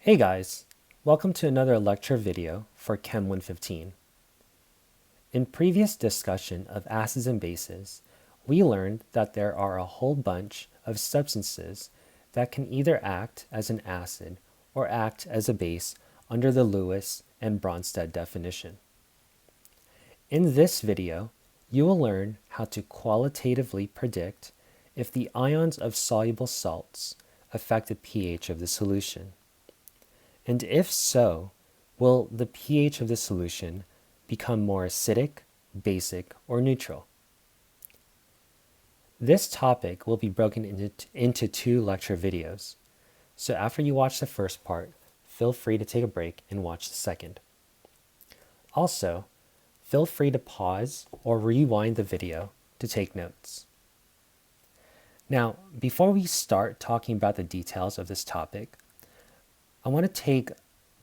Hey guys, welcome to another lecture video for Chem 115. In previous discussion of acids and bases, we learned that there are a whole bunch of substances that can either act as an acid or act as a base under the Lewis and Bronsted definition. In this video, you will learn how to qualitatively predict if the ions of soluble salts affect the pH of the solution. And if so, will the pH of the solution become more acidic, basic, or neutral? This topic will be broken into two lecture videos. So after you watch the first part, feel free to take a break and watch the second. Also, feel free to pause or rewind the video to take notes. Now, before we start talking about the details of this topic, I want to take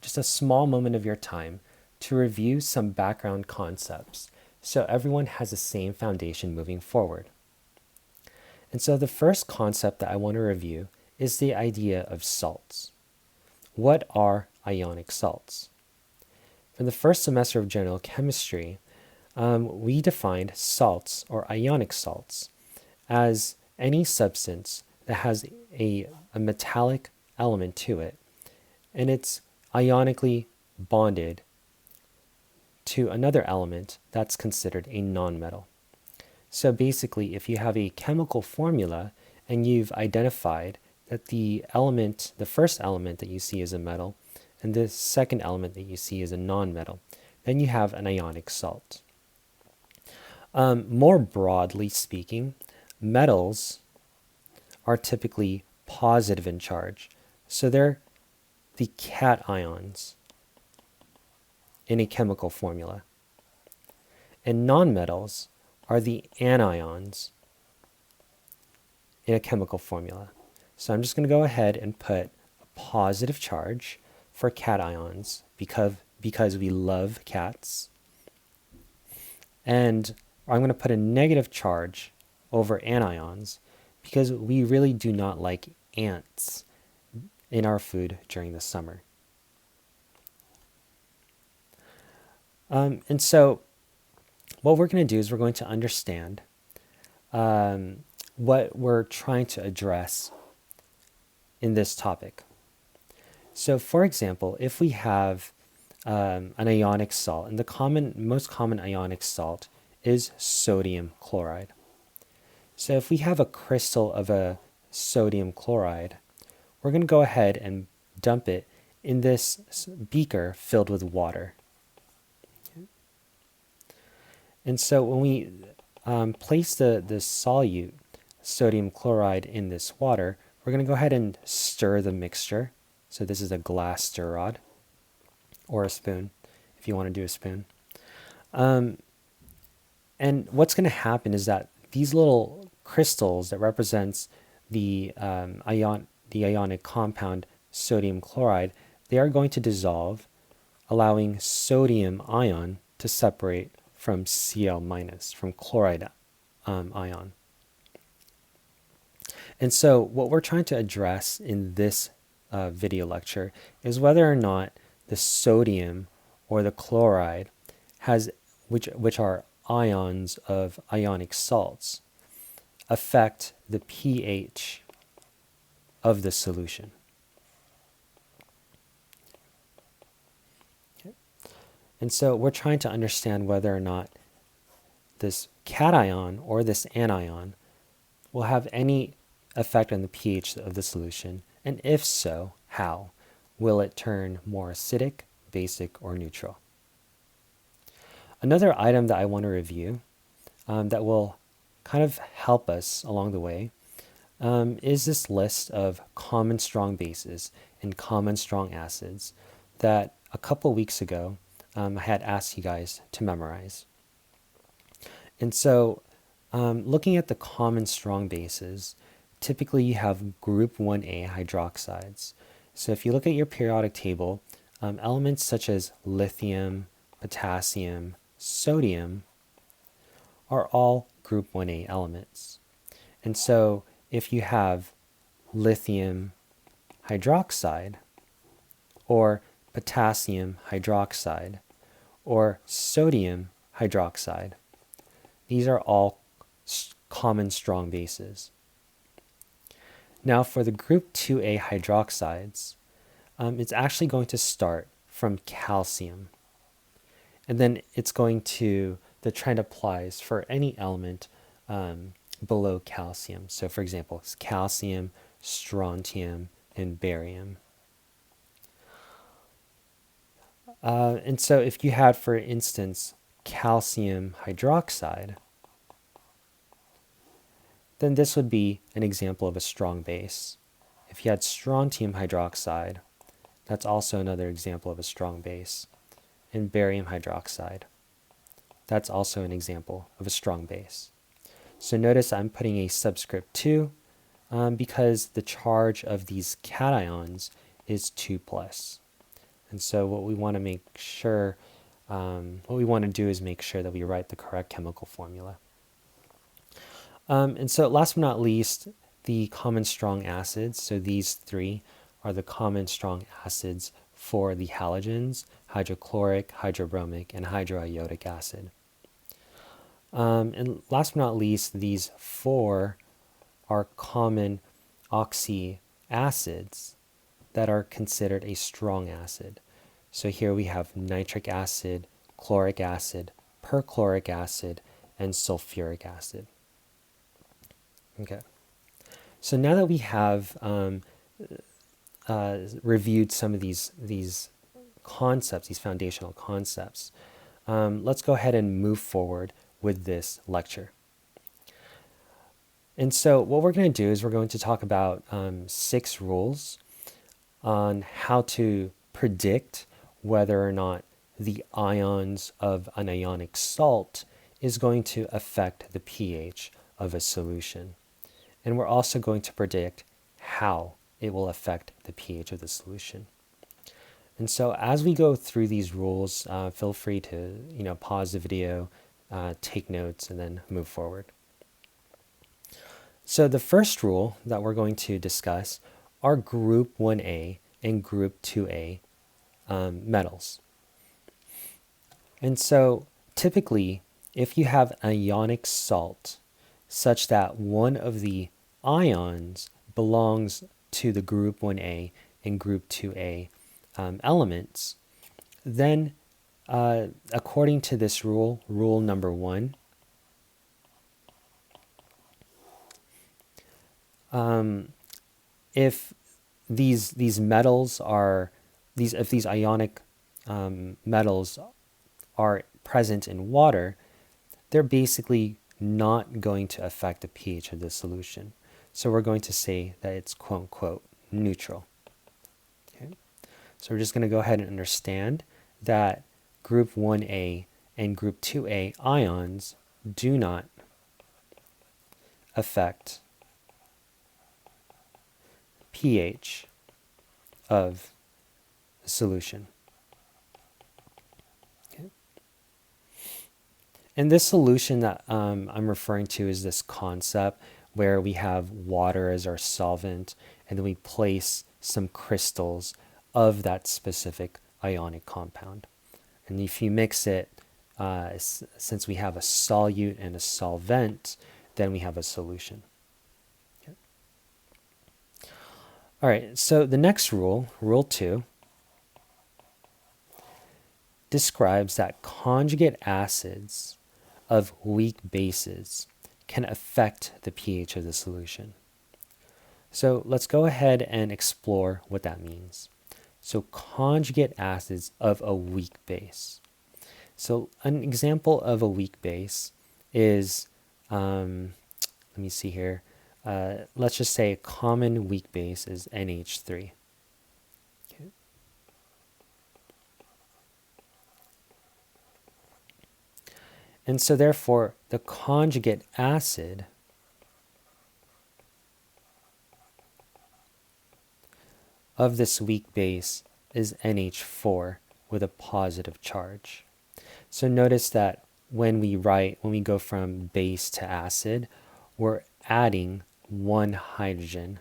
just a small moment of your time to review some background concepts so everyone has the same foundation moving forward. And so the first concept that I want to review is the idea of salts. What are ionic salts? From the first semester of general chemistry, we defined salts or ionic salts as any substance that has a metallic element to it, and it's ionically bonded to another element that's considered a nonmetal. So basically, if you have a chemical formula and you've identified that the first element that you see is a metal, and the second element that you see is a nonmetal, then you have an ionic salt. More broadly speaking, metals are typically positive in charge. So they're the cations in a chemical formula. And nonmetals are the anions in a chemical formula. So I'm just going to go ahead and put a positive charge for cations because we love cats. And I'm going to put a negative charge over anions because we really do not like ants in our food during the summer. And so what we're going to do is we're going to understand what we're trying to address in this topic. So for example, if we have an ionic salt, and the most common ionic salt is sodium chloride. So if we have a crystal of a sodium chloride, we're going to go ahead and dump it in this beaker filled with water. And so when we place the solute sodium chloride in this water, we're going to go ahead and stir the mixture. So this is a glass stir rod or a spoon, if you want to do a spoon. And what's going to happen is that these little crystals that represents the ionic compound sodium chloride, they are going to dissolve, allowing sodium ion to separate from Cl-, from chloride ion. And so what we're trying to address in this video lecture is whether or not the sodium or the chloride which are ions of ionic salts, affect the pH of the solution. Okay. And so we're trying to understand whether or not this cation or this anion will have any effect on the pH of the solution, and if so, how? Will it turn more acidic, basic, or neutral? Another item that I want to review that will kind of help us along the way is this list of common strong bases and common strong acids that a couple weeks ago I had asked you guys to memorize. And so looking at the common strong bases, typically you have group 1A hydroxides. So if you look at your periodic table, elements such as lithium, potassium, sodium are all group 1A elements. And so if you have lithium hydroxide or potassium hydroxide, or sodium hydroxide. These are all common strong bases. Now for the group 2A hydroxides, it's actually going to start from calcium. And then it's going to, the trend applies for any element below calcium. So for example, it's calcium, strontium, and barium. And so if you had, for instance, calcium hydroxide, then this would be an example of a strong base. If you had strontium hydroxide, that's also another example of a strong base. And barium hydroxide, that's also an example of a strong base. So notice I'm putting a subscript 2 because the charge of these cations is 2 plus. And so what we want to make sure, what we want to do is make sure that we write the correct chemical formula. And so last but not least, the common strong acids. So these three are the common strong acids for the halogens: hydrochloric, hydrobromic, and hydroiodic acid. And last but not least, these four are common oxy acids that are considered a strong acid. So here we have nitric acid, chloric acid, perchloric acid, and sulfuric acid. Okay. So now that we have reviewed some of these concepts, these foundational concepts, let's go ahead and move forward with this lecture. And so what we're going to do is we're going to talk about 6 rules on how to predict whether or not the ions of an ionic salt is going to affect the pH of a solution. And we're also going to predict how it will affect the pH of the solution. And so as we go through these rules, feel free to pause the video, take notes, and then move forward. So the first rule that we're going to discuss are group 1A and group 2A metals. And so typically, if you have an ionic salt such that one of the ions belongs to the group 1A and group 2A elements, then according to this rule, rule number 1, if these metals are if these ionic metals are present in water, they're basically not going to affect the pH of the solution. So we're going to say that it's quote unquote neutral. Okay? So we're just going to go ahead and understand that group 1A and group 2A ions do not affect pH of the solution. Okay. And this solution that I'm referring to is this concept where we have water as our solvent, and then we place some crystals of that specific ionic compound. And if you mix it, since we have a solute and a solvent, then we have a solution. Okay. All right, so the next rule, rule 2, describes that conjugate acids of weak bases can affect the pH of the solution. So let's go ahead and explore what that means. So conjugate acids of a weak base. So an example of a weak base is, let me see here, let's just say a common weak base is NH3. Okay. And so therefore, the conjugate acid of this weak base is NH4 with a positive charge. So notice that when we go from base to acid, we're adding one hydrogen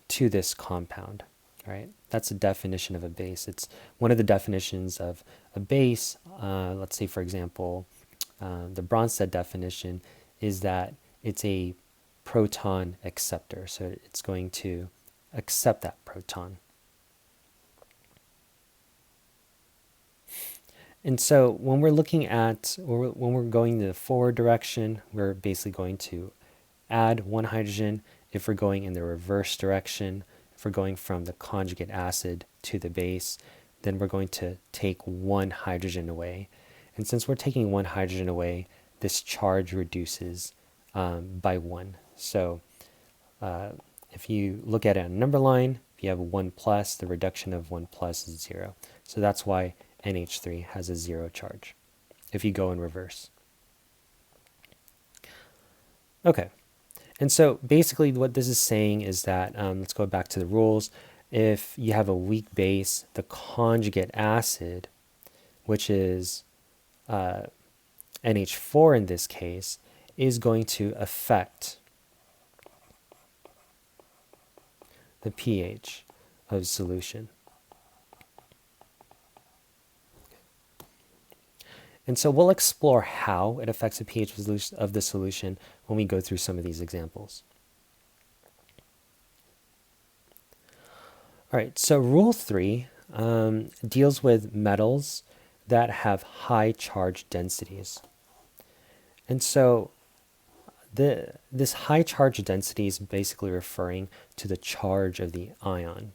to this compound. All right, that's a definition of a base. It's one of the definitions of a base. Let's say, for example, the Bronsted definition is that it's a proton acceptor. So it's going to accept that proton. And so when we're looking at, or when we're going the forward direction, we're basically going to add one hydrogen. If we're going in the reverse direction, if we're going from the conjugate acid to the base, then we're going to take one hydrogen away. And since we're taking one hydrogen away, this charge reduces by one. So if you look at it on a number line, if you have a 1 plus, the reduction of 1 plus is 0. So that's why NH3 has a 0 charge if you go in reverse. Okay, and so basically what this is saying is that, let's go back to the rules. If you have a weak base, the conjugate acid, which is NH4 in this case, is going to affect the pH of solution. And so we'll explore how it affects the pH of the solution when we go through some of these examples. All right, so rule 3 deals with metals that have high charge densities. And so this high charge density is basically referring to the charge of the ion.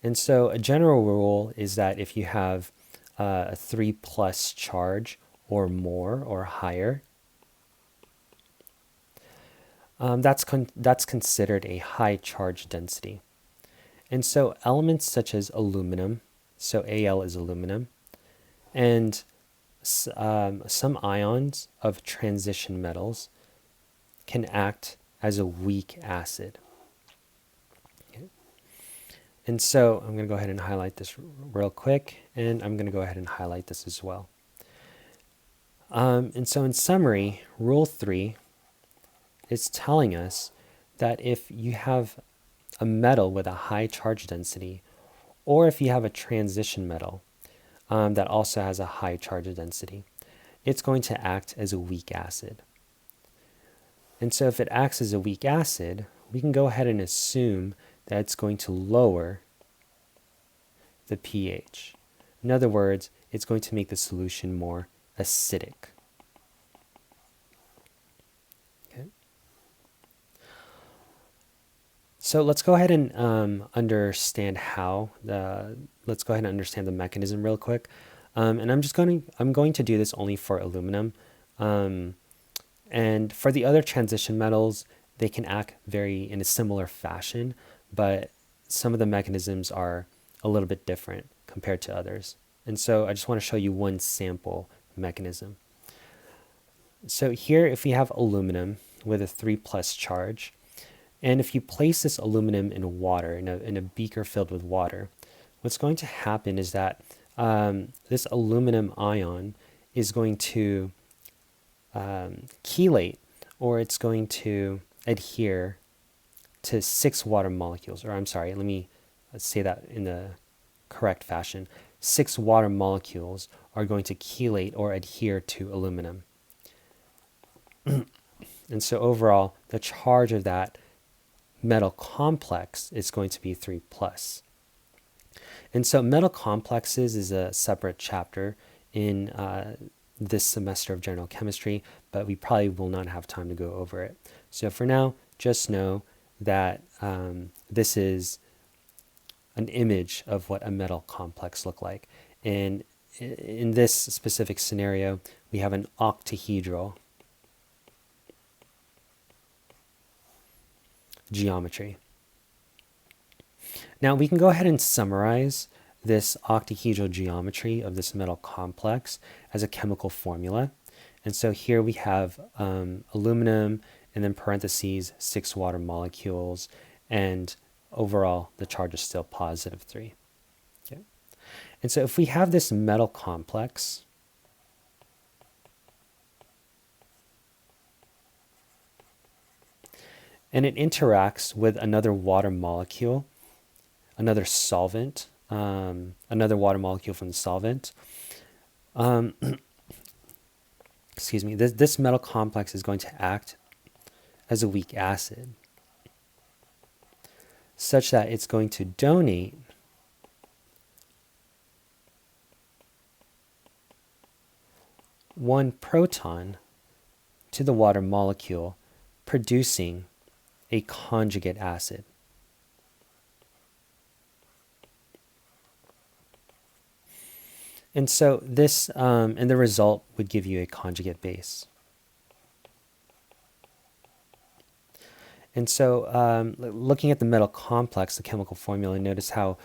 And so a general rule is that if you have a 3 plus charge or more or higher, that's considered a high charge density. And so elements such as aluminum, so Al is aluminum, and some ions of transition metals can act as a weak acid. Okay. And so I'm going to go ahead and highlight this real quick, and I'm going to go ahead and highlight this as well. And so in summary, rule 3 is telling us that if you have a metal with a high charge density, or if you have a transition metal that also has a high charge density, it's going to act as a weak acid. And so if it acts as a weak acid, we can go ahead and assume that it's going to lower the pH. In other words, it's going to make the solution more acidic. Okay. So let's go ahead and understand how let's go ahead and understand the mechanism real quick. And I'm going to do this only for aluminum. And for the other transition metals, they can act in a similar fashion, but some of the mechanisms are a little bit different compared to others. And so I just want to show you one sample mechanism. So here, if we have aluminum with a 3 plus charge, and if you place this aluminum in water, in a beaker filled with water, what's going to happen is that this aluminum ion is going to chelate, or it's going to adhere to 6 water molecules, or I'm sorry, let me say that in the correct fashion. 6 water molecules are going to chelate or adhere to aluminum. And so overall, the charge of that metal complex is going to be 3 plus. And so metal complexes is a separate chapter in this semester of general chemistry, but we probably will not have time to go over it. So for now, just know that this is an image of what a metal complex look like. And in this specific scenario, we have an octahedral geometry. Now we can go ahead and summarize this octahedral geometry of this metal complex as a chemical formula. And so here we have aluminum, and then parentheses, 6 water molecules, and overall the charge is still positive 3. Okay. And so if we have this metal complex, and it interacts with another water molecule, another solvent, another water molecule from the solvent. Um, excuse me, this metal complex is going to act as a weak acid, such that it's going to donate one proton to the water molecule, producing a conjugate acid. And so this, and the result would give you a conjugate base. And so looking at the metal complex, the chemical formula, notice how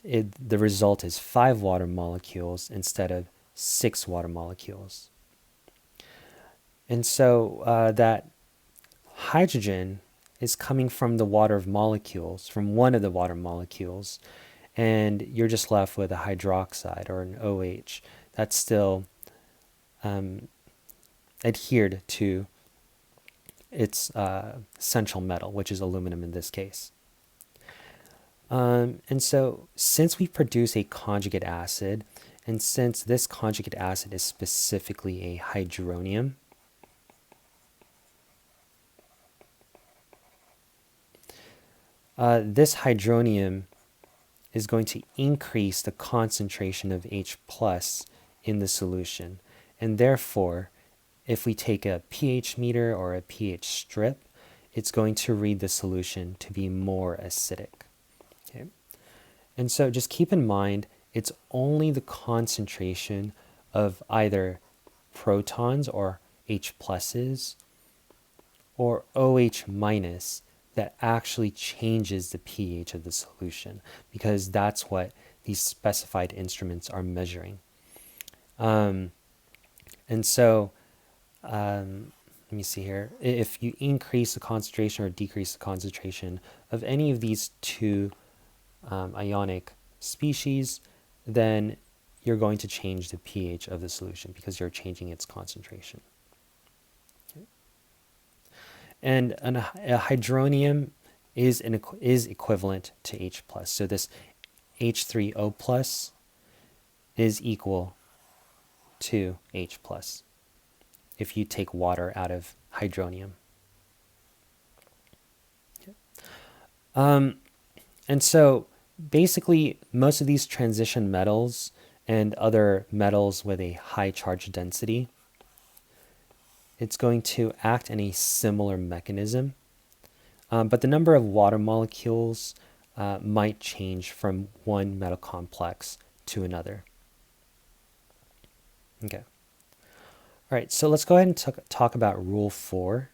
the result is 5 water molecules instead of 6 water molecules. And so that hydrogen is coming from the water molecules, from one of the water molecules, and you're just left with a hydroxide or an OH that's still adhered to its essential metal, which is aluminum in this case. And so since we produce a conjugate acid, and since this conjugate acid is specifically a hydronium, this hydronium is going to increase the concentration of H plus in the solution. And therefore, if we take a pH meter or a pH strip, it's going to read the solution to be more acidic. Okay? And so just keep in mind, it's only the concentration of either protons or H pluses or OH minus that actually changes the pH of the solution, because that's what these specified instruments are measuring. And so let me see here. If you increase the concentration or decrease the concentration of any of these two ionic species, then you're going to change the pH of the solution because you're changing its concentration. Okay. And a hydronium is equivalent to H plus. So this H3O plus is equal to H plus if you take water out of hydronium. Okay. And so basically most of these transition metals and other metals with a high charge density, it's going to act in a similar mechanism, but the number of water molecules might change from one metal complex to another. Okay. All right, so let's go ahead and talk about Rule 4.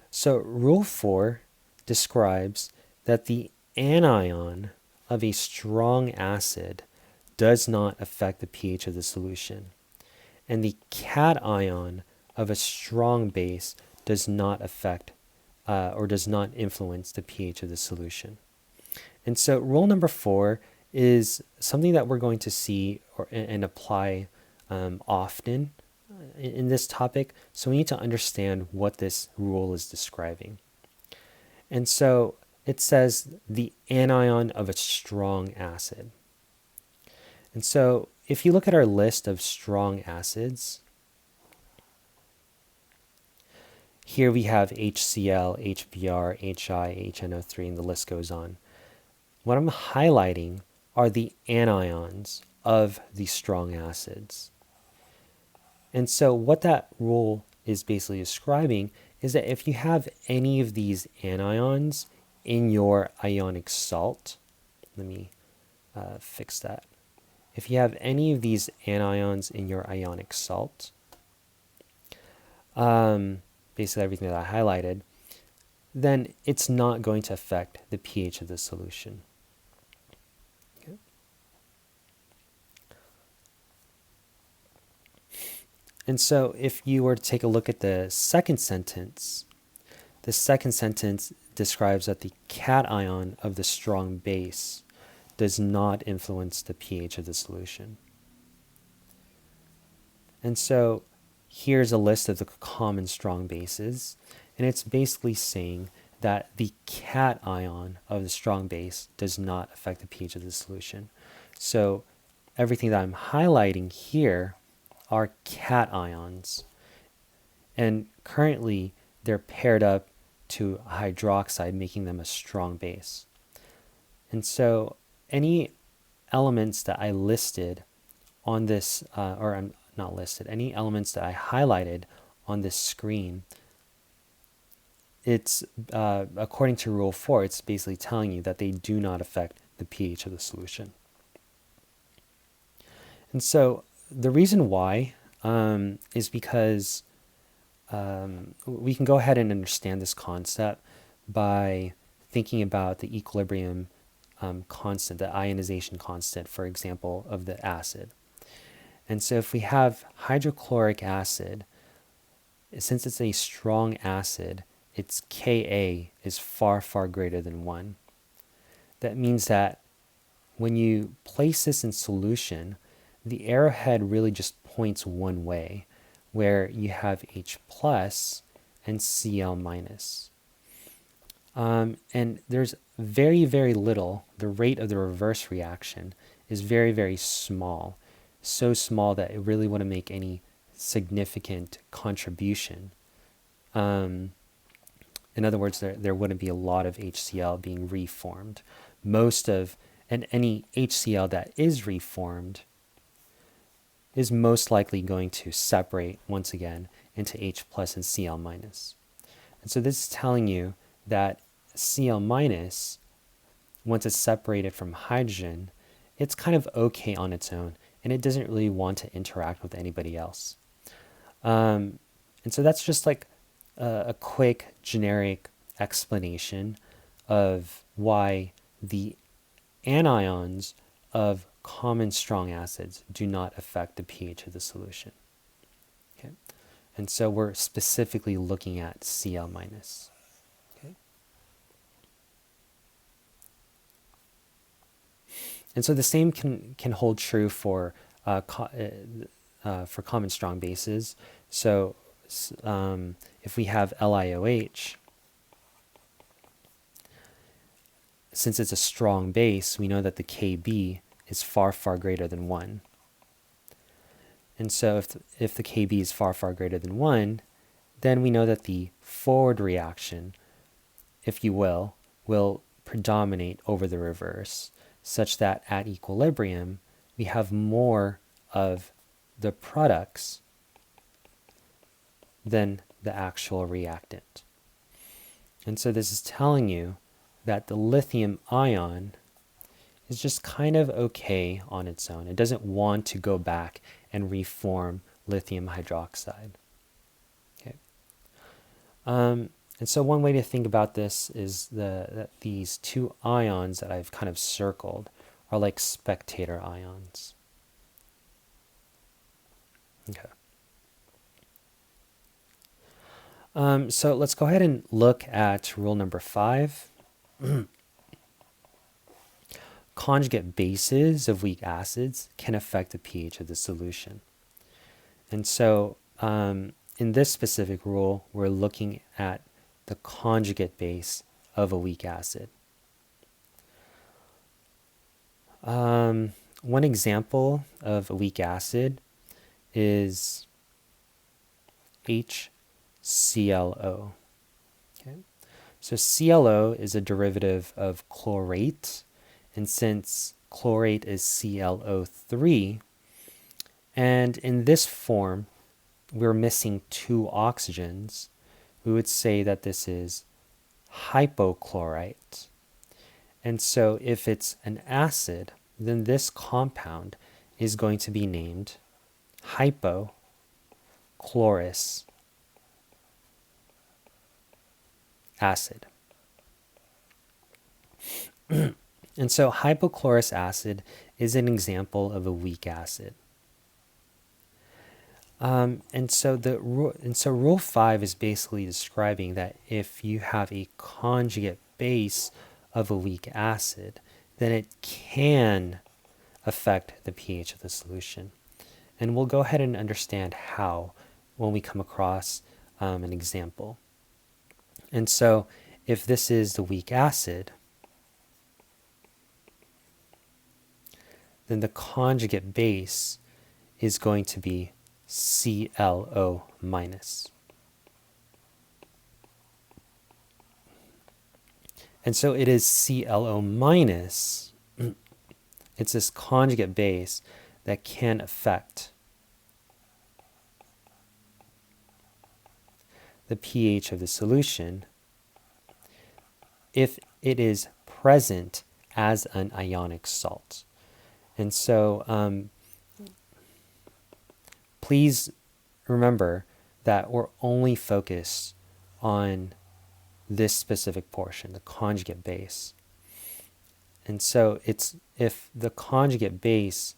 So Rule 4 describes that the anion of a strong acid does not affect the pH of the solution, and the cation of a strong base does not affect or does not influence the pH of the solution. And so rule number 4 is something that we're going to see and apply often in this topic. So we need to understand what this rule is describing. And so it says the anion of a strong acid. And so if you look at our list of strong acids, here we have HCl, HBr, HI, HNO3, and the list goes on. What I'm highlighting are the anions of the strong acids. And so what that rule is basically describing is that if you have any of these anions in your ionic salt, let me fix that. If you have any of these anions in your ionic salt, basically everything that I highlighted, then it's not going to affect the pH of the solution. Okay. And so if you were to take a look at the second sentence describes that the cation of the strong base does not influence the pH of the solution. And so here's a list of the common strong bases, and it's basically saying that the cation of the strong base does not affect the pH of the solution. So everything that I'm highlighting here are cations. And currently, they're paired up to a hydroxide, making them a strong base. And so any elements that I listed on this, or I'm not listed, any elements that I highlighted on this screen, it's, according to Rule 4, it's basically telling you that they do not affect the pH of the solution. And so the reason why is because we can go ahead and understand this concept by thinking about the equilibrium constant, the ionization constant, for example, of the acid. And so if we have hydrochloric acid, since it's a strong acid, its Ka is far, far greater than 1. That means that when you place this in solution, the arrowhead really just points one way, where you have H plus and Cl minus. And there's very, very little, the rate of the reverse reaction is very, very small. So small that it really wouldn't make any significant contribution. In other words, there wouldn't be a lot of HCl being reformed. And any HCl that is reformed is most likely going to separate once again into H plus and Cl minus. And so this is telling you that Cl minus, once it's separated from hydrogen, it's kind of okay on its own, and it doesn't really want to interact with anybody else. And so that's just like a quick generic explanation of why the anions of common strong acids do not affect the pH of the solution. Okay? And so we're specifically looking at Cl minus. Okay? And so the same can hold true for common strong bases. So if we have LiOH, since it's a strong base, we know that the Kb is far, far greater than 1. And so if the Kb is far, far greater than 1, then we know that the forward reaction, if you will predominate over the reverse, such that at equilibrium, we have more of the products than the actual reactant. And so this is telling you that the lithium ion is just kind of okay on its own. It doesn't want to go back and reform lithium hydroxide. Okay. And so one way to think about this is that these two ions that I've kind of circled are like spectator ions. Okay. So let's go ahead and look at rule number 5. Conjugate bases of weak acids can affect the pH of the solution. And so in this specific rule, we're looking at the conjugate base of a weak acid. One example of a weak acid is HClO. Okay? So ClO is a derivative of chlorate, and since chlorate is ClO3, and in this form, we're missing 2 oxygens, we would say that this is hypochlorite. And so if it's an acid, then this compound is going to be named hypochlorous acid. And so hypochlorous acid is an example of a weak acid. And so rule 5 is basically describing that if you have a conjugate base of a weak acid, then it can affect the pH of the solution. And we'll go ahead and understand how when we come across an example. And so if this is the weak acid, then the conjugate base is going to be ClO minus. And so it is ClO minus, it's this conjugate base that can affect the pH of the solution if it is present as an ionic salt. And so please remember that we're only focused on this specific portion, the conjugate base. And so it's if the conjugate base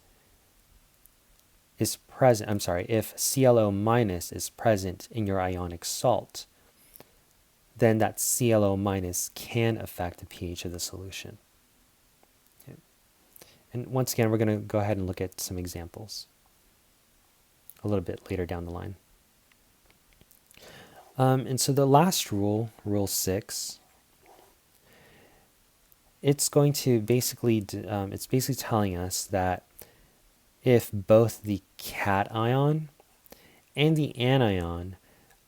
is present, if ClO minus is present in your ionic salt, then that ClO minus can affect the pH of the solution. Okay. And once again, we're going to go ahead and look at some examples a little bit later down the line. And so the last rule, Rule 6, it's going to basically, it's basically telling us that if both the cation and the anion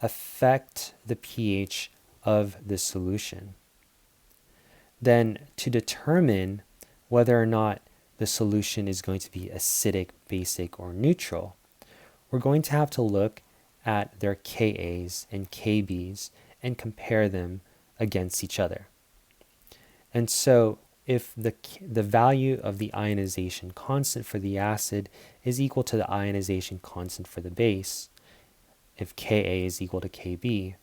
affect the pH of the solution, then to determine whether or not the solution is going to be acidic, basic, or neutral, we're going to have to look at their Kas and Kbs and compare them against each other. And so if the value of the ionization constant for the acid is equal to the ionization constant for the base, if Ka is equal to Kb,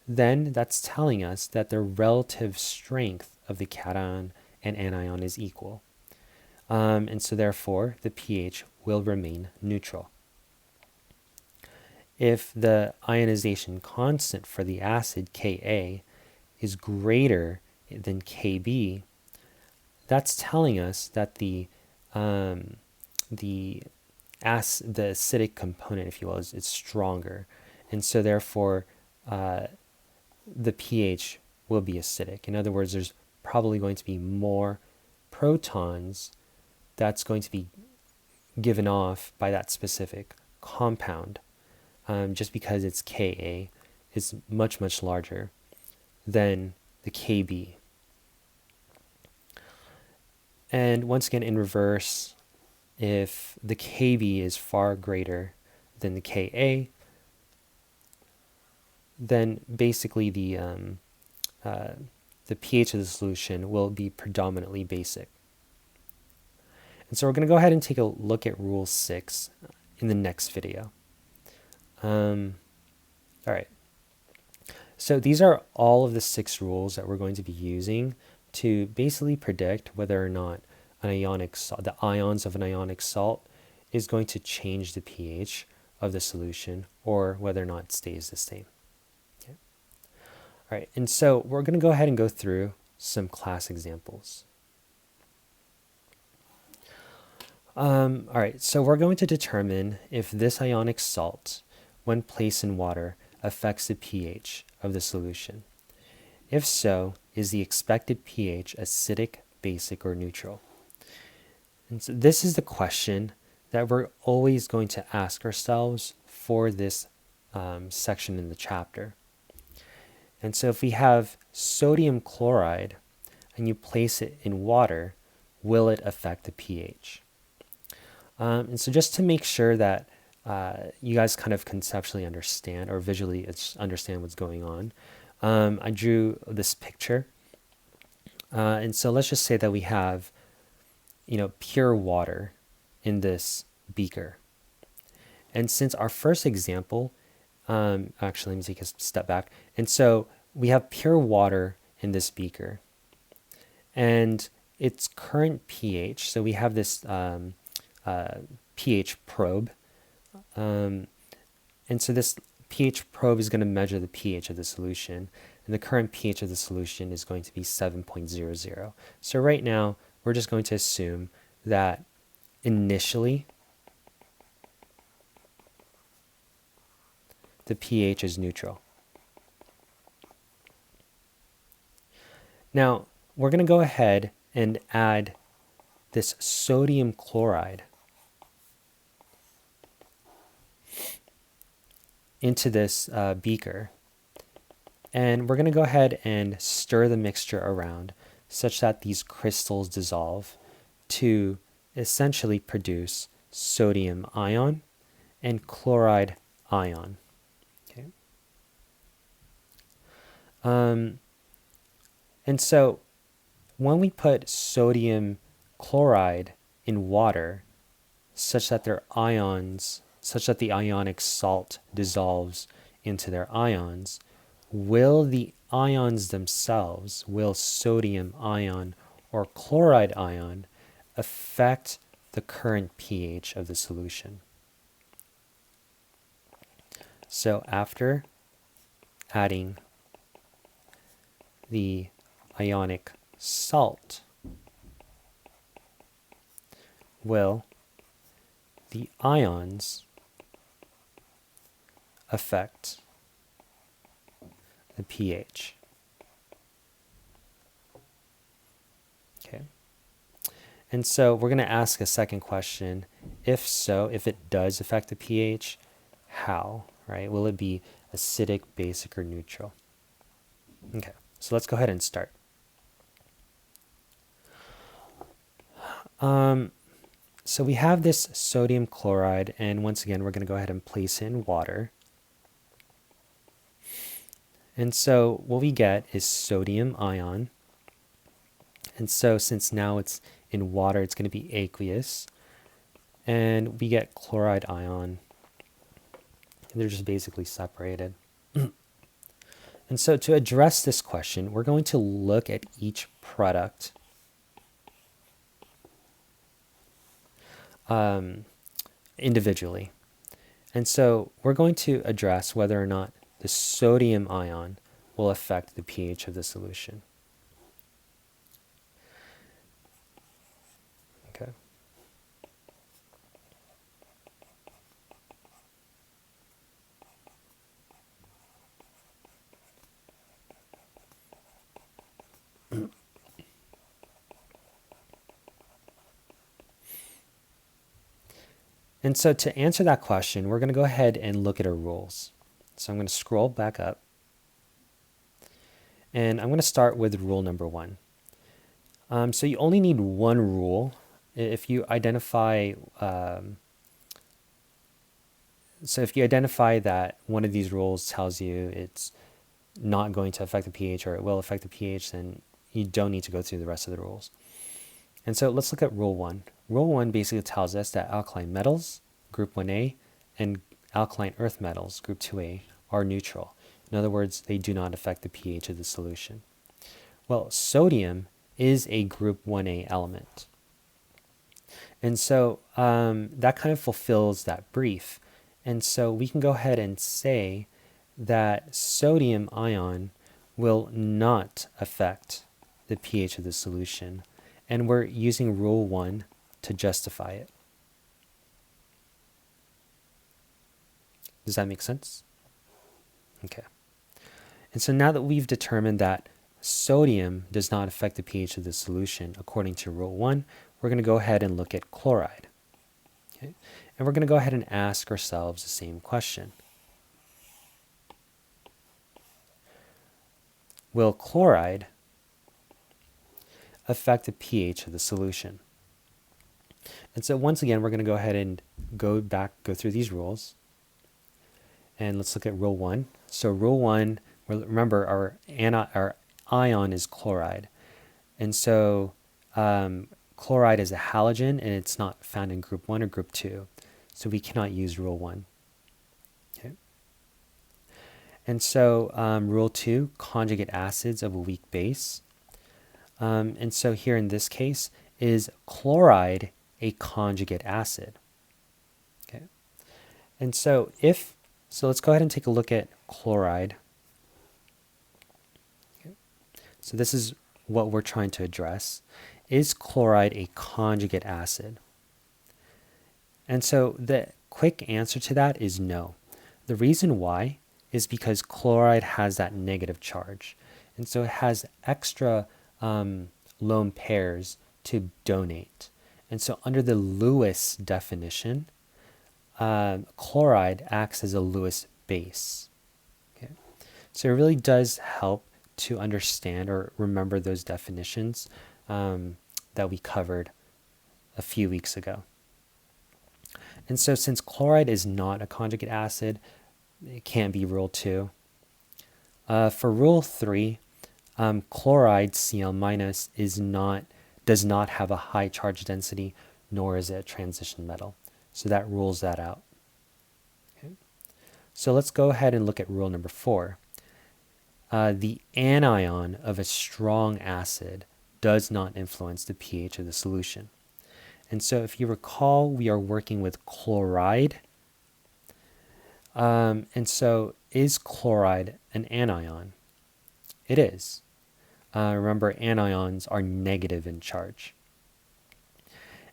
then that's telling us that the relative strength of the cation and anion is equal. And so therefore, the pH will remain neutral. If the ionization constant for the acid, Ka, is greater than Kb, that's telling us that the acidic component, if you will, is stronger. And so therefore, the pH will be acidic. In other words, there's probably going to be more protons that's going to be given off by that specific compound, just because its Ka is much, much larger than the Kb. And once again, in reverse, if the Kb is far greater than the Ka, then basically the pH of the solution will be predominantly basic. And so we're going to go ahead and take a look at Rule 6 in the next video. All right. So these are all of the 6 rules that we're going to be using to basically predict whether or not an ionic the ions of an ionic salt is going to change the pH of the solution or whether or not it stays the same. Okay. All right, and so we're going to go ahead and go through some class examples. All right, so we're going to determine if this ionic salt, when placed in water, affects the pH of the solution. If so, is the expected pH acidic, basic, or neutral? And so this is the question that we're always going to ask ourselves for this section in the chapter. And so if we have sodium chloride and you place it in water, will it affect the pH? And so just to make sure that you guys kind of conceptually understand or visually understand what's going on, I drew this picture. And so let's just say that we have, pure water in this beaker. And since our first example, actually, let me take a step back. And so we have pure water in this beaker. And its current pH, so we have this pH probe. And so this pH probe is going to measure the pH of the solution. And the current pH of the solution is going to be 7.00. So right now, we're just going to assume that initially, the pH is neutral. Now, we're going to go ahead and add this sodium chloride into this beaker. And we're going to go ahead and stir the mixture around such that these crystals dissolve to essentially produce sodium ion and chloride ion. Okay. And so when we put sodium chloride in water such that the ionic salt dissolves into their ions, will the ions themselves, will sodium ion or chloride ion affect the current pH of the solution? So after adding the ionic salt, will the ions affect the pH? Okay. And so we're going to ask a second question. If so, if it does affect the pH, how, right? Will it be acidic, basic, or neutral? Okay, so let's go ahead and start. So we have this sodium chloride, and once again, we're going to go ahead and place it in water. And so what we get is sodium ion. And so since now it's in water, it's going to be aqueous. And we get chloride ion. And they're just basically separated. And so to address this question, we're going to look at each product individually. And so we're going to address whether or not the sodium ion will affect the pH of the solution. Okay. And so to answer that question, we're going to go ahead and look at our rules. So I'm going to scroll back up. And I'm going to start with rule number 1. So you only need one rule. If you identify, that one of these rules tells you it's not going to affect the pH or it will affect the pH, then you don't need to go through the rest of the rules. And so let's look at rule 1. Rule 1 basically tells us that alkaline metals, group 1A, and alkaline earth metals, group 2A, are neutral. In other words, they do not affect the pH of the solution. Well, sodium is a group 1A element. And so that kind of fulfills that brief. And so we can go ahead and say that sodium ion will not affect the pH of the solution. And we're using rule 1 to justify it. Does that make sense? Okay. And so now that we've determined that sodium does not affect the pH of the solution according to rule 1, we're going to go ahead and look at chloride. Okay? And we're going to go ahead and ask ourselves the same question. Will chloride affect the pH of the solution? And so once again, we're going to go ahead and go through these rules. And let's look at rule 1. So rule 1, remember our ion is chloride. And so chloride is a halogen and it's not found in group 1 or group 2. So we cannot use rule 1. Okay. And so rule 2, conjugate acids of a weak base. And so here in this case, is chloride a conjugate acid? Okay. And so let's go ahead and take a look at chloride. Okay. So this is what we're trying to address. Is chloride a conjugate acid? And so the quick answer to that is no. The reason why is because chloride has that negative charge. And so it has extra lone pairs to donate. And so under the Lewis definition, chloride acts as a Lewis base. Okay? So it really does help to understand or remember those definitions that we covered a few weeks ago. And so since chloride is not a conjugate acid, it can't be rule 2. For rule 3, chloride Cl- does not have a high charge density, nor is it a transition metal. So that rules that out. Okay. So let's go ahead and look at rule number 4. The anion of a strong acid does not influence the pH of the solution. And so if you recall, we are working with chloride. And so is chloride an anion? It is. Remember, anions are negative in charge.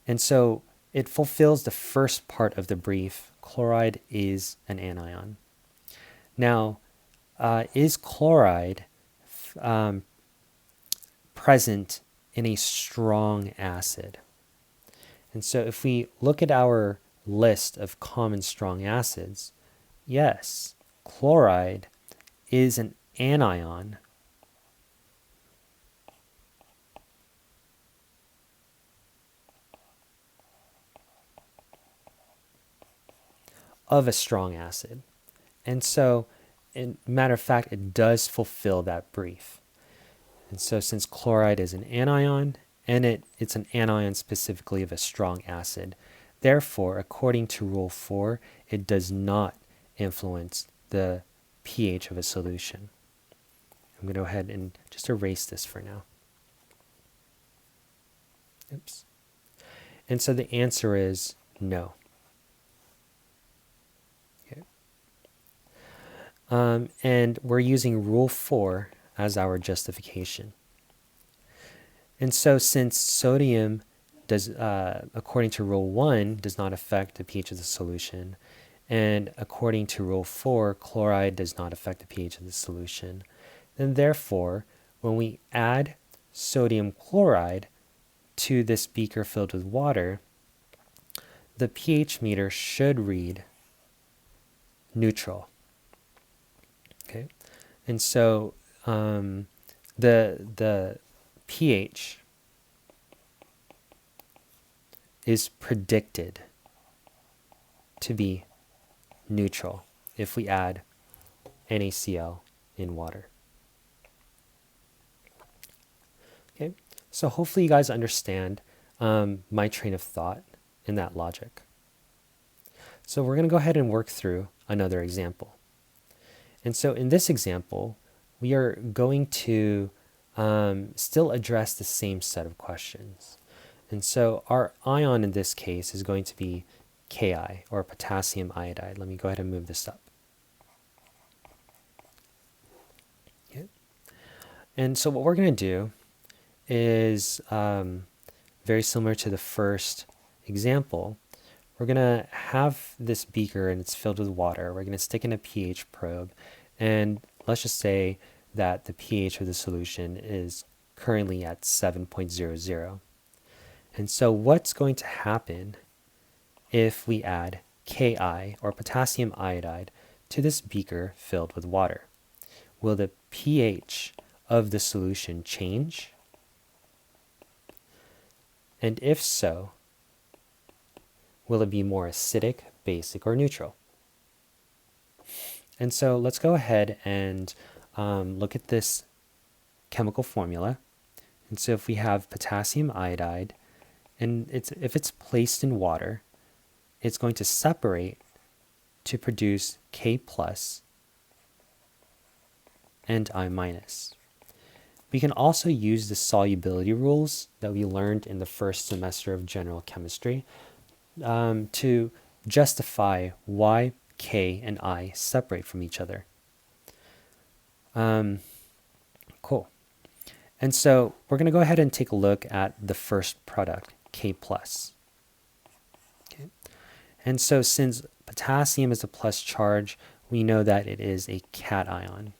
And so it fulfills the first part of the brief. Chloride is an anion. Now, is chloride present in a strong acid? And so if we look at our list of common strong acids, yes, chloride is an anion of a strong acid. And so, matter of fact, it does fulfill that brief. And so since chloride is an anion, and it's an anion specifically of a strong acid, therefore, according to rule 4, it does not influence the pH of a solution. I'm going to go ahead and just erase this for now. Oops. And so the answer is no. Okay. And we're using rule 4 as our justification. And so since sodium does, according to rule 1, does not affect the pH of the solution, and according to rule 4, chloride does not affect the pH of the solution, then therefore, when we add sodium chloride to this beaker filled with water, the pH meter should read neutral. Okay, and so the pH is predicted to be neutral if we add NaCl in water. Okay, so hopefully you guys understand my train of thought in that logic. So we're going to go ahead and work through another example. And so in this example, we are going to still address the same set of questions. And so our ion in this case is going to be Ki, or potassium iodide. Let me go ahead and move this up. Okay. And so what we're going to do is very similar to the first example. We're going to have this beaker and it's filled with water. We're going to stick in a pH probe, and let's just say that the pH of the solution is currently at 7.00. And so what's going to happen if we add Ki, or potassium iodide, to this beaker filled with water? Will the pH of the solution change? And if so, will it be more acidic, basic, or neutral? And so let's go ahead and look at this chemical formula. And so if we have potassium iodide, and if it's placed in water, it's going to separate to produce K plus and I minus. We can also use the solubility rules that we learned in the first semester of general chemistry to justify why K and I separate from each other. Cool. And so we're going to go ahead and take a look at the first product, K plus. Okay. And so since potassium is a plus charge, we know that it is a cation.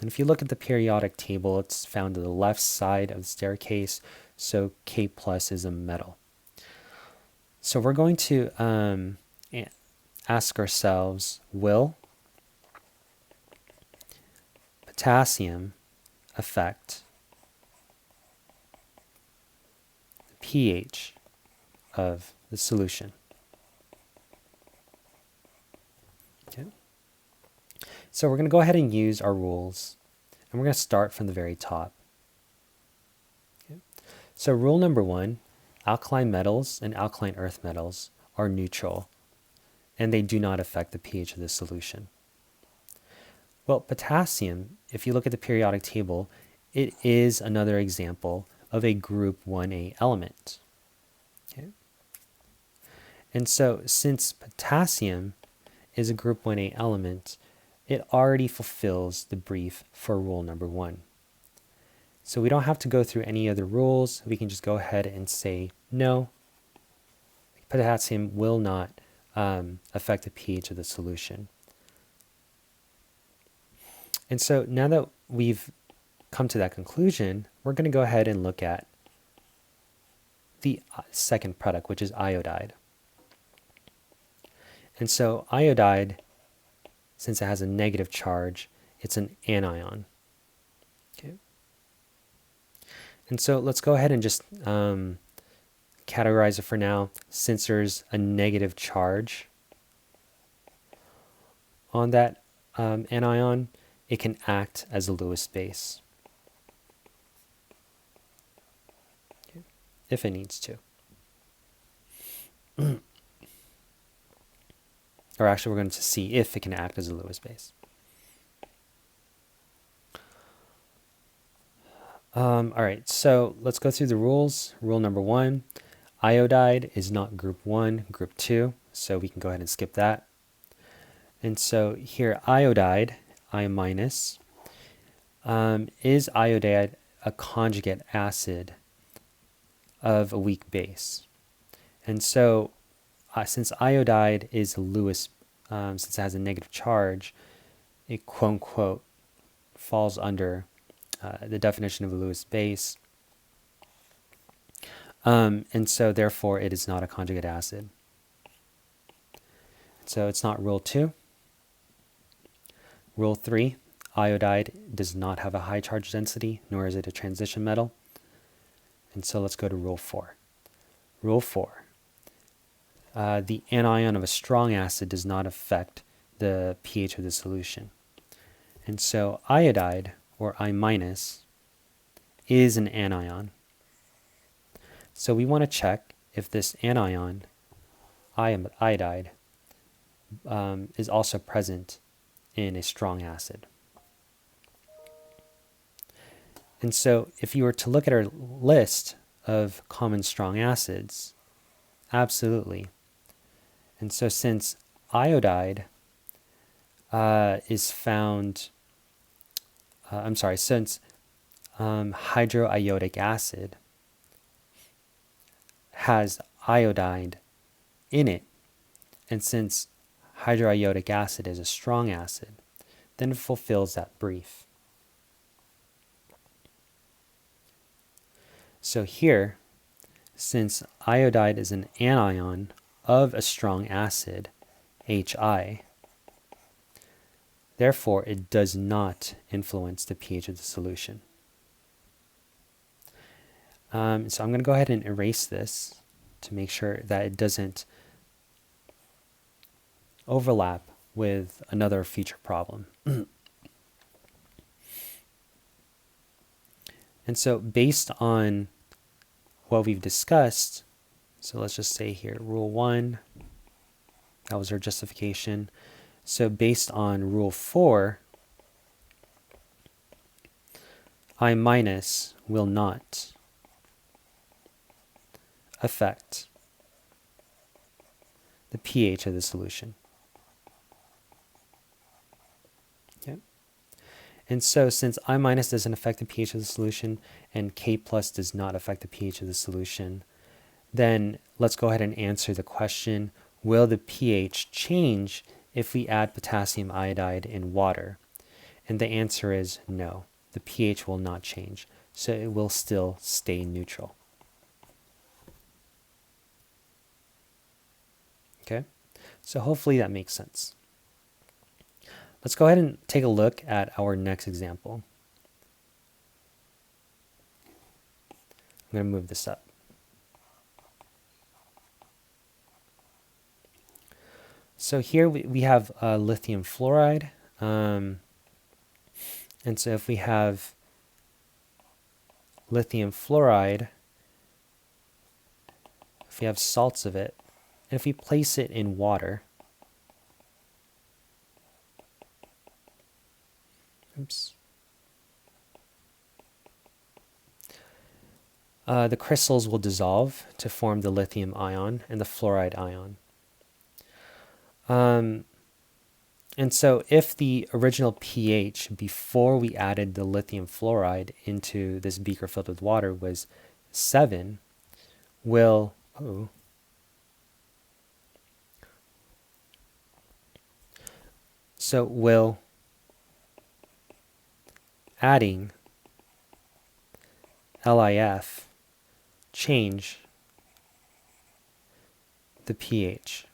And if you look at the periodic table, it's found to the left side of the staircase, so K plus is a metal. So we're going to ask ourselves, will potassium affect the pH of the solution? Okay. So we're going to go ahead and use our rules, and we're going to start from the very top. Okay. So rule number 1, alkaline metals and alkaline earth metals are neutral, and they do not affect the pH of the solution. Well, potassium, if you look at the periodic table, it is another example of a group 1A element. Okay. And so since potassium is a group 1A element, it already fulfills the brief for rule number 1. So we don't have to go through any other rules. We can just go ahead and say, no, potassium will not affect the pH of the solution. And so now that we've come to that conclusion, we're going to go ahead and look at the second product, which is iodide. And so iodide, since it has a negative charge, it's an anion. Okay. And so let's go ahead and just categorize it for now. Since there's a negative charge on that anion, it can act as a Lewis base, okay, if it needs to. Or actually, we're going to see if it can act as a Lewis base. All right, so let's go through the rules. Rule number 1, iodide is not group 1, group 2, so we can go ahead and skip that. And so here, iodide, I minus, is iodide a conjugate acid of a weak base? And so since iodide is a Lewis, since it has a negative charge, it quote unquote falls under the definition of a Lewis base. And so therefore it is not a conjugate acid. So it's not rule 2. Rule 3, iodide does not have a high charge density, nor is it a transition metal. And so let's go to rule 4. Rule 4, the anion of a strong acid does not affect the pH of the solution. And so iodide, or I minus, is an anion. So we want to check if this anion, iodide, is also present in a strong acid. And so if you were to look at our list of common strong acids, absolutely. And so since iodide is found, since hydroiodic acid has iodide in it, and since hydroiodic acid is a strong acid, then it fulfills that brief. So here, since iodide is an anion of a strong acid, Hi, therefore it does not influence the pH of the solution. So I'm going to go ahead and erase this to make sure that it doesn't overlap with another future problem. And so based on what we've discussed, so let's just say here, rule 1, that was our justification. So based on rule 4, I minus will not affect the pH of the solution. Okay. And so since I minus doesn't affect the pH of the solution and K plus does not affect the pH of the solution, then let's go ahead and answer the question, will the pH change if we add potassium iodide in water? And the answer is no. The pH will not change, so it will still stay neutral. Okay, so hopefully that makes sense. Let's go ahead and take a look at our next example. I'm going to move this up. So here we have lithium fluoride. And so if we have lithium fluoride, if we have salts of it, and if we place it in water, the crystals will dissolve to form the lithium ion and the fluoride ion. And so if the original pH before we added the lithium fluoride into this beaker filled with water was 7, will adding LiF change the pH?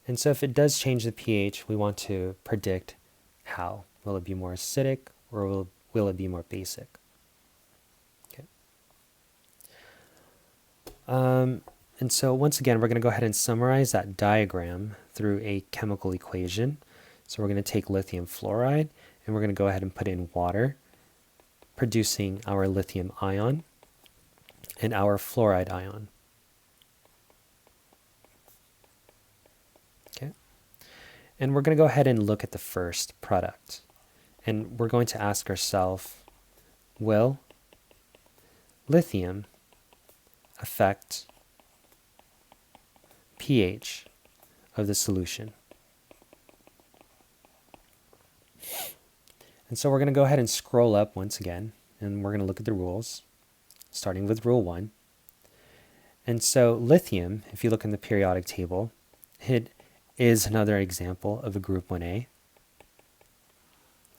And so if it does change the pH, we want to predict how. Will it be more acidic or will it be more basic? Okay. And so once again, we're going to go ahead and summarize that diagram through a chemical equation. So we're going to take lithium fluoride and we're going to go ahead and put it in water, producing our lithium ion and our fluoride ion. And we're going to go ahead and look at the first product. And we're going to ask ourselves, will lithium affect pH of the solution? And so we're going to go ahead and scroll up once again, and we're going to look at the rules, starting with rule 1. And so lithium, if you look in the periodic table, it is another example of a group 1A.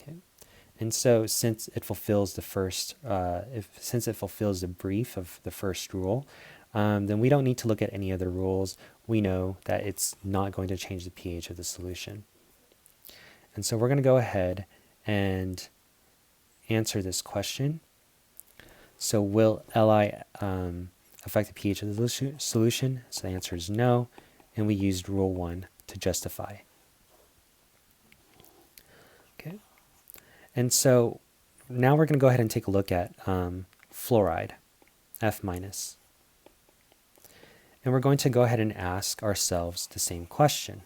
Okay. And so since it fulfills the first, since it fulfills the brief of the first rule, then we don't need to look at any other rules. We know that it's not going to change the pH of the solution. And so we're going to go ahead and answer this question. So will Li affect the pH of the solution? So the answer is no, and we used rule 1 to justify. Okay, and so now we're going to go ahead and take a look at fluoride, F-. And we're going to go ahead and ask ourselves the same question.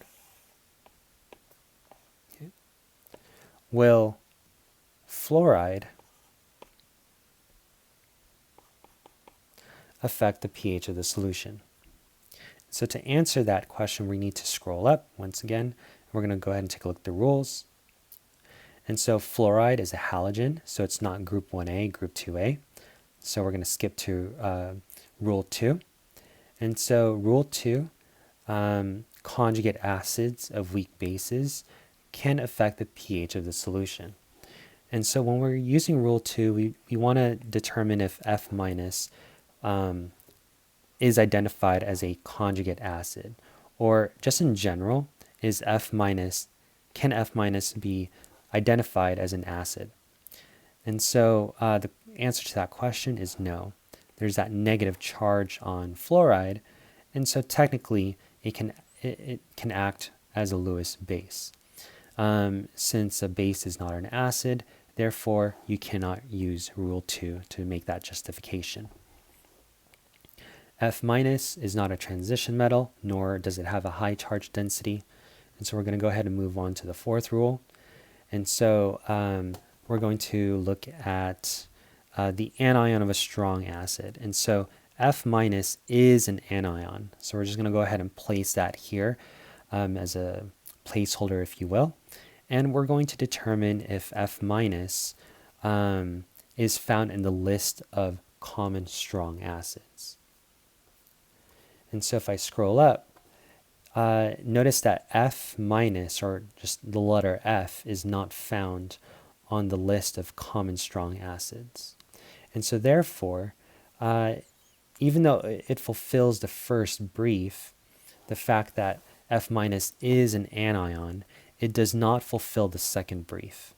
Okay. Will fluoride affect the pH of the solution? So to answer that question, we need to scroll up once again. We're going to go ahead and take a look at the rules. And so fluoride is a halogen, so it's not group 1A, group 2A. So we're going to skip to rule 2. And so rule 2, conjugate acids of weak bases can affect the pH of the solution. And so when we're using rule 2, we want to determine if F- is identified as a conjugate acid, or just in general, is can F- be identified as an acid? And so the answer to that question is no. There's that negative charge on fluoride, and so technically it can act as a Lewis base. Since a base is not an acid, therefore you cannot use rule 2 to make that justification. F- is not a transition metal, nor does it have a high charge density. And so we're going to go ahead and move on to the fourth rule. And so we're going to look at the anion of a strong acid. And so F- is an anion. So we're just going to go ahead and place that here as a placeholder, if you will. And we're going to determine if F- is found in the list of common strong acids. And so if I scroll up, notice that F minus, or just the letter F, is not found on the list of common strong acids. And so therefore, even though it fulfills the first brief, the fact that F minus is an anion, it does not fulfill the second brief.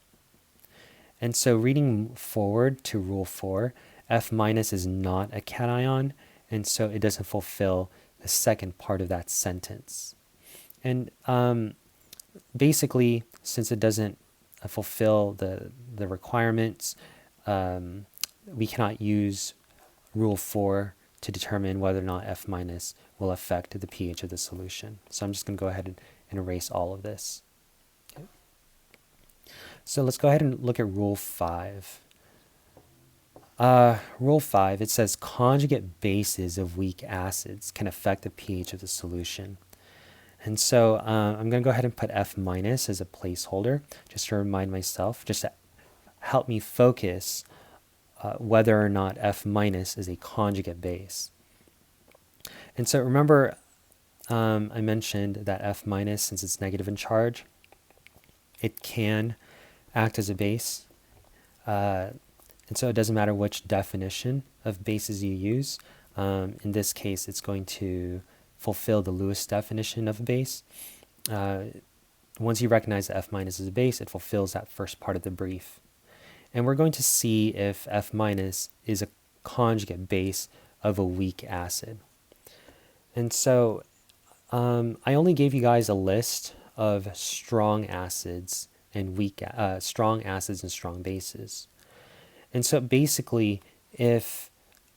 And so reading forward to rule 4, F minus is not a cation, and so it doesn't fulfill the second part of that sentence. And basically, since it doesn't fulfill the requirements, we cannot use rule 4 to determine whether or not F minus will affect the pH of the solution. So I'm just going to go ahead and erase all of this. Okay. So let's go ahead and look at rule 5. Rule 5, it says conjugate bases of weak acids can affect the pH of the solution. And so I'm going to go ahead and put F minus as a placeholder, just to remind myself, just to help me focus whether or not F minus is a conjugate base. And so remember, I mentioned that F minus, since it's negative in charge, it can act as a base. And so it doesn't matter which definition of bases you use. In this case, it's going to fulfill the Lewis definition of a base. Once you recognize that F minus is a base, it fulfills that first part of the brief. And we're going to see if F minus is a conjugate base of a weak acid. And so I only gave you guys a list of strong acids and strong acids and strong bases. And so basically, if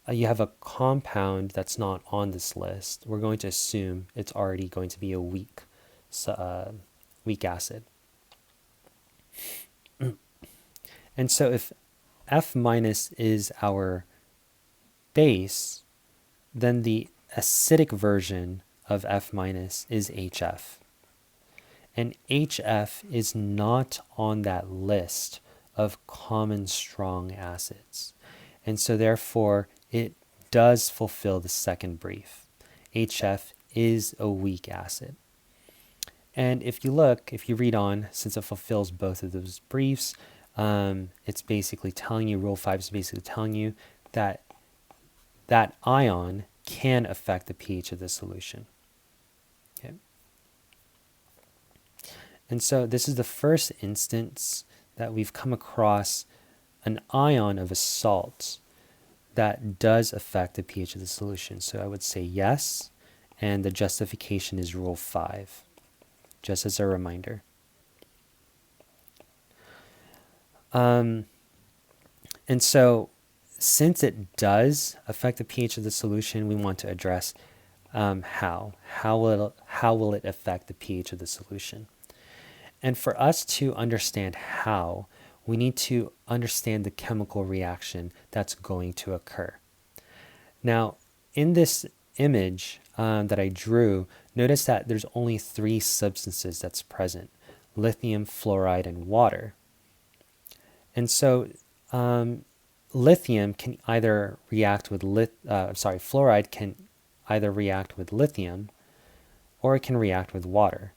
you have a compound that's not on this list, we're going to assume it's already going to be a weak acid. And so if F minus is our base, then the acidic version of F minus is HF. And HF is not on that list of common strong acids. And so therefore, it does fulfill the second brief. HF is a weak acid. And if you read on, since it fulfills both of those briefs, it's basically telling you, rule 5 is basically telling you that that ion can affect the pH of the solution. Okay. And so this is the first instance that we've come across an ion of a salt that does affect the pH of the solution. So I would say yes, and the justification is rule 5, just as a reminder. And so since it does affect the pH of the solution, we want to address how. How will it affect the pH of the solution? And for us to understand how, we need to understand the chemical reaction that's going to occur. Now, in this image that I drew, notice that there's only 3 substances that's present: lithium, fluoride, and water. And so lithium can either react with fluoride can either react with lithium, or it can react with water.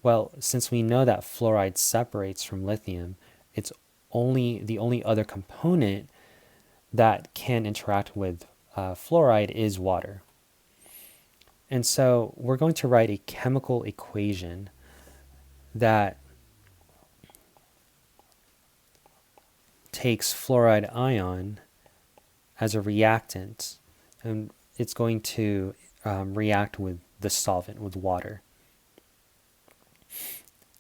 Well, since we know that fluoride separates from lithium, it's the only other component that can interact with fluoride is water. And so we're going to write a chemical equation that takes fluoride ion as a reactant, and it's going to react with the solvent, with water.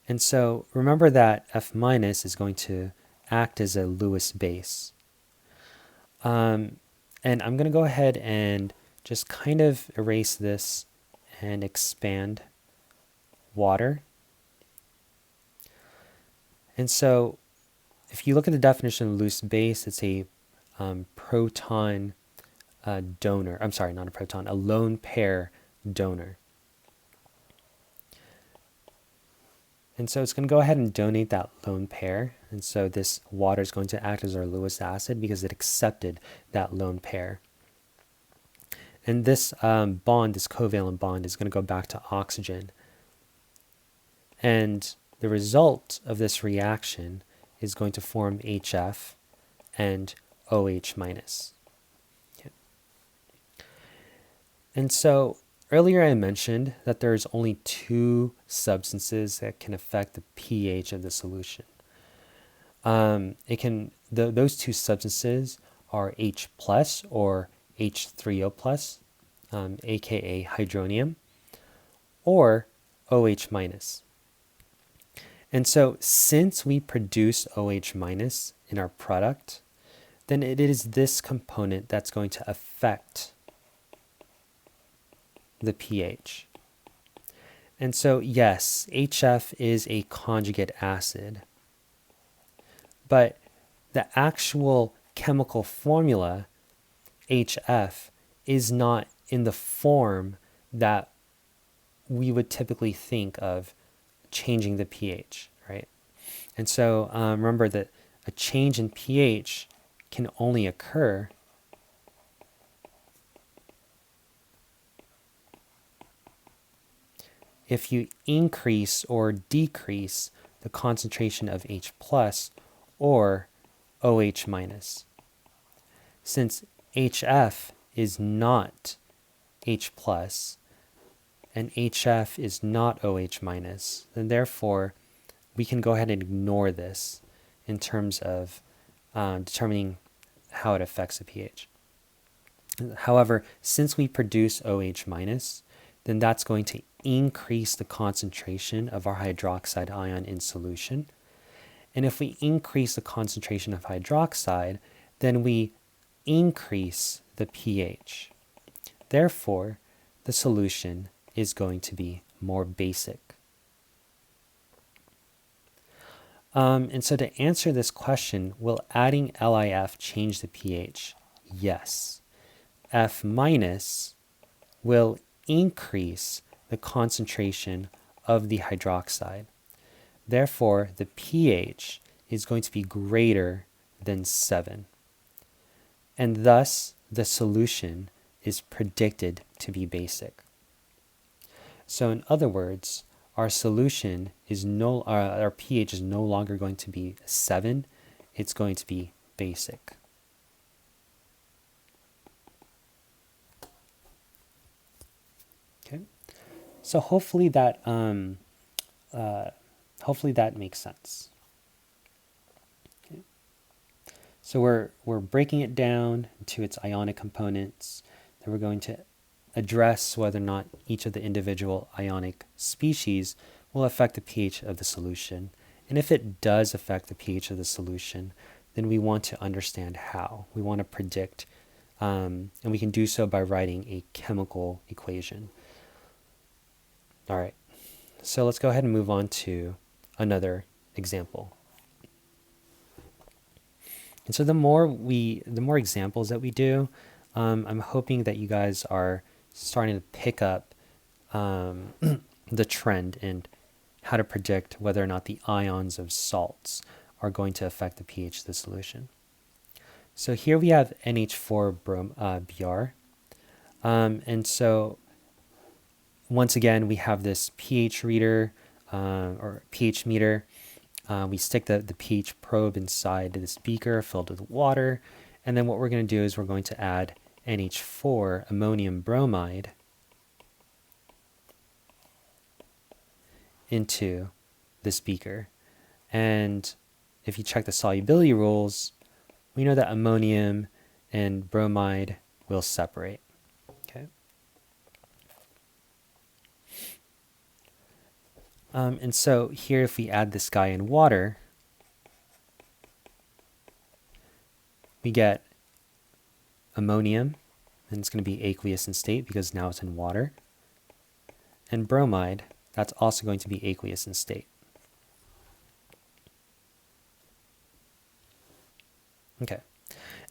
And so remember that F minus is going to act as a Lewis base. And I'm going to go ahead and just kind of erase this and expand water. And so if you look at the definition of Lewis base, it's a proton donor. I'm sorry, not a proton, a lone pair donor. And so it's going to go ahead and donate that lone pair. And so this water is going to act as our Lewis acid because it accepted that lone pair. And this bond, this covalent bond, is going to go back to oxygen. And the result of this reaction is going to form HF and OH minus. Okay. And so earlier I mentioned that there's only two substances that can affect the pH of the solution. Those two substances are H plus or H3O plus, aka hydronium, or OH minus. And so since we produce OH minus in our product, then it is this component that's going to affect the pH. And so yes, HF is a conjugate acid, but the actual chemical formula, HF, is not in the form that we would typically think of changing the pH, right? And so remember that a change in pH can only occur if you increase or decrease the concentration of H plus or OH minus. Since HF is not H plus and HF is not OH minus, then therefore we can go ahead and ignore this in terms of determining how it affects the pH. However, since we produce OH minus, then that's going to increase the concentration of our hydroxide ion in solution. And if we increase the concentration of hydroxide, then we increase the pH. Therefore, the solution is going to be more basic. And so to answer this question, will adding LiF change the pH? Yes. F minus will increase the concentration of the hydroxide. Therefore, the pH is going to be greater than 7. And thus, the solution is predicted to be basic. So in other words, our solution is our pH is no longer going to be 7, it's going to be basic. Okay, so hopefully that makes sense. Okay. So we're breaking it down into its ionic components. Then we're going to address whether or not each of the individual ionic species will affect the pH of the solution. And if it does affect the pH of the solution, then we want to understand how. We want to predict, and we can do so by writing a chemical equation. All right, so let's go ahead and move on to another example. And so the more examples that we do, I'm hoping that you guys are starting to pick up the trend and how to predict whether or not the ions of salts are going to affect the pH of the solution. So here we have NH4Br. And so once again, we have this pH reader or pH meter. We stick the pH probe inside this beaker filled with water. And then what we're going to do is we're going to add NH4 ammonium bromide into this beaker. And if you check the solubility rules, we know that ammonium and bromide will separate. Okay. And so here, if we add this guy in water, we get ammonium, and it's going to be aqueous in state because now it's in water. And bromide, that's also going to be aqueous in state. Okay,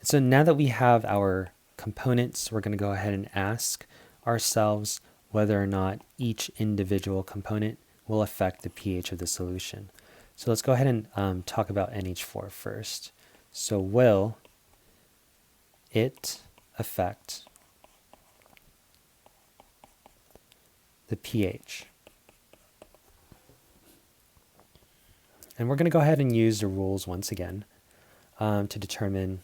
so now that we have our components, we're going to go ahead and ask ourselves whether or not each individual component will affect the pH of the solution. So let's go ahead and talk about NH4 first. So will it affect the pH. And we're going to go ahead and use the rules once again to determine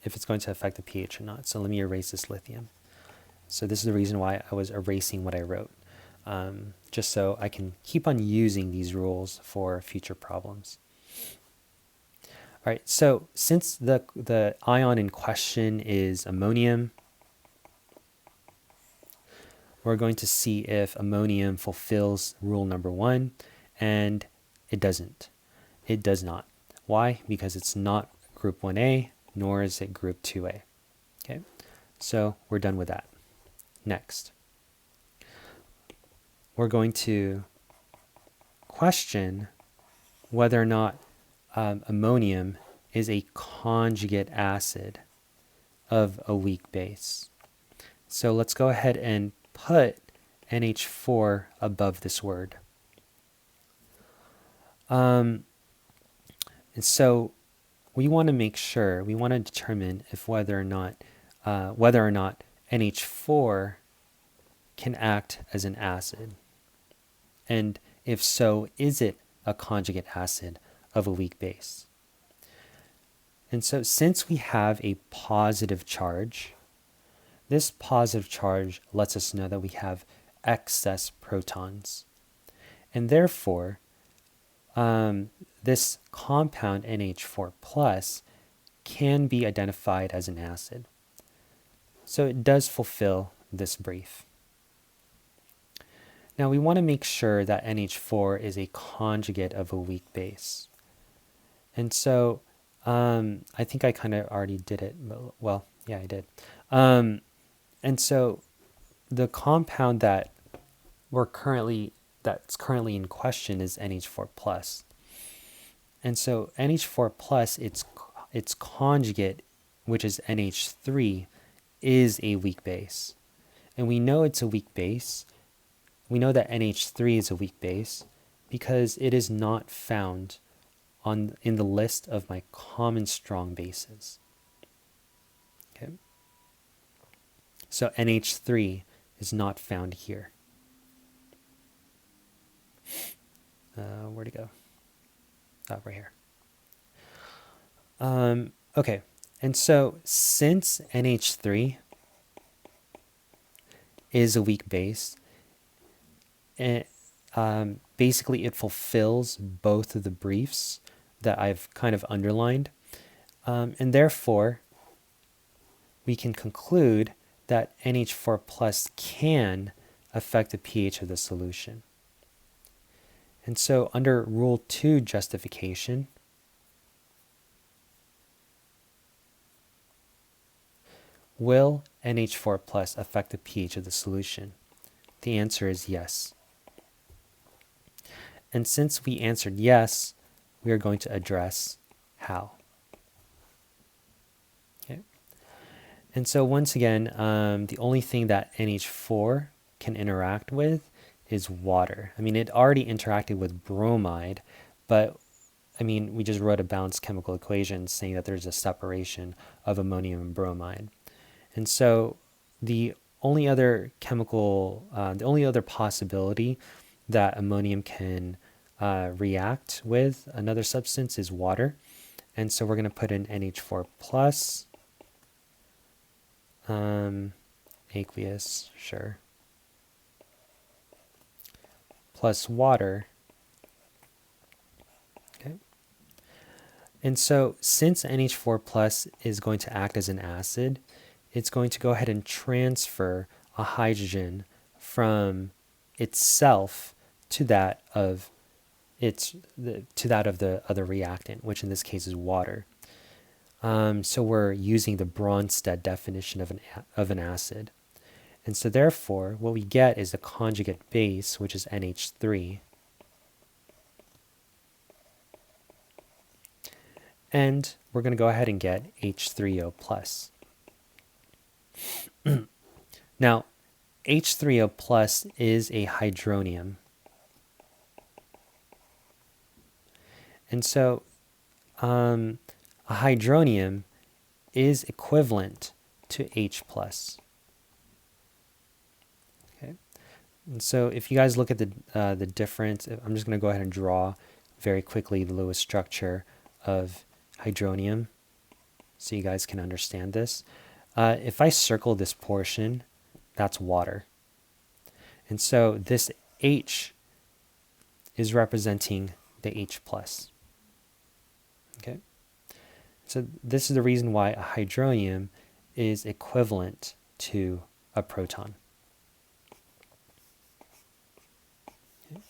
if it's going to affect the pH or not. So let me erase this lithium. So this is the reason why I was erasing what I wrote, just so I can keep on using these rules for future problems. All right, so since the ion in question is ammonium, we're going to see if ammonium fulfills rule number 1, and it doesn't. It does not. Why? Because it's not group 1A, nor is it group 2A. Okay, so we're done with that. Next, we're going to question whether or not ammonium is a conjugate acid of a weak base. So let's go ahead and put NH4 above this word. And so we want to make sure, we want to determine if whether or not NH4 can act as an acid. And if so, is it a conjugate acid of a weak base? And so since we have a positive charge, this positive charge lets us know that we have excess protons. And therefore, this compound NH4 plus can be identified as an acid. So it does fulfill this brief. Now we want to make sure that NH4 is a conjugate of a weak base. And so I think I kind of already did it. Well, yeah, I did. And so the compound that's currently in question is NH4 plus. And so NH4 plus, its conjugate, which is NH3, is a weak base. And we know it's a weak base. We know that NH3 is a weak base because it is not found in the list of my common strong bases. Okay. So NH3 is not found here. Where'd it go? Oh, right here. Okay, and so since NH3 is a weak base, basically it fulfills both of the briefs that I've kind of underlined, and therefore we can conclude that NH4 plus can affect the pH of the solution. And so under Rule 2 justification, will NH4 plus affect the pH of the solution? The answer is yes. And since we answered yes, we are going to address how. Okay. And so once again, the only thing that NH4 can interact with is water. I mean, it already interacted with bromide, but I mean, we just wrote a balanced chemical equation saying that there's a separation of ammonium and bromide. And so the only other possibility that ammonium can react with another substance is water. And so we're going to put in NH4 plus, aqueous, sure, plus water. Okay. And so since NH4 plus is going to act as an acid, it's going to go ahead and transfer a hydrogen from itself to that of the other reactant, which in this case is water. So we're using the Bronsted definition of an acid. And so therefore, what we get is the conjugate base, which is NH3. And we're going to go ahead and get H3O plus. Now, H3O plus is a hydronium. And so a hydronium is equivalent to H plus. And so if you guys look at the difference, I'm just going to go ahead and draw very quickly the Lewis structure of hydronium so you guys can understand this. If I circle this portion, that's water. And so this H is representing the H plus. Okay? So this is the reason why a hydronium is equivalent to a proton. Okay.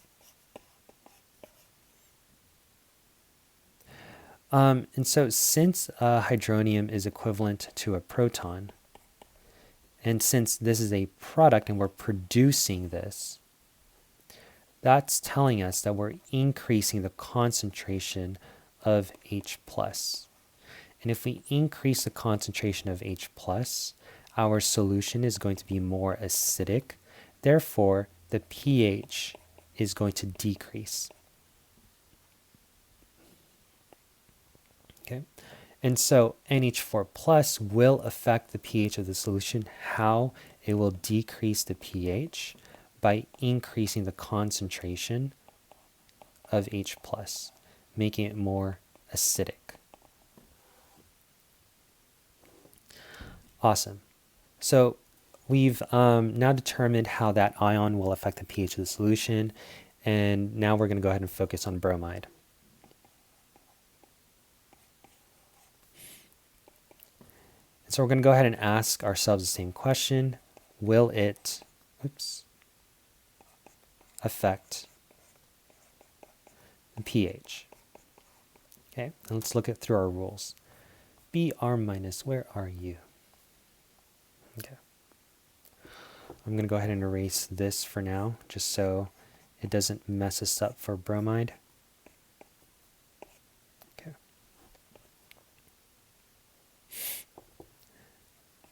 And so since hydronium is equivalent to a proton, and since this is a product and we're producing this, that's telling us that we're increasing the concentration of H plus. And if we increase the concentration of H plus, our solution is going to be more acidic. Therefore, the pH is going to decrease. Okay, and so NH4 plus will affect the pH of the solution. How? It will decrease the pH by increasing the concentration of H plus, making it more acidic. Awesome. So we've now determined how that ion will affect the pH of the solution, and now we're going to go ahead and focus on bromide. So we're going to go ahead and ask ourselves the same question. Will it affect the pH? Okay, and let's look at through our rules. Br minus, where are you? Okay. I'm going to go ahead and erase this for now, just so it doesn't mess us up for bromide. Okay.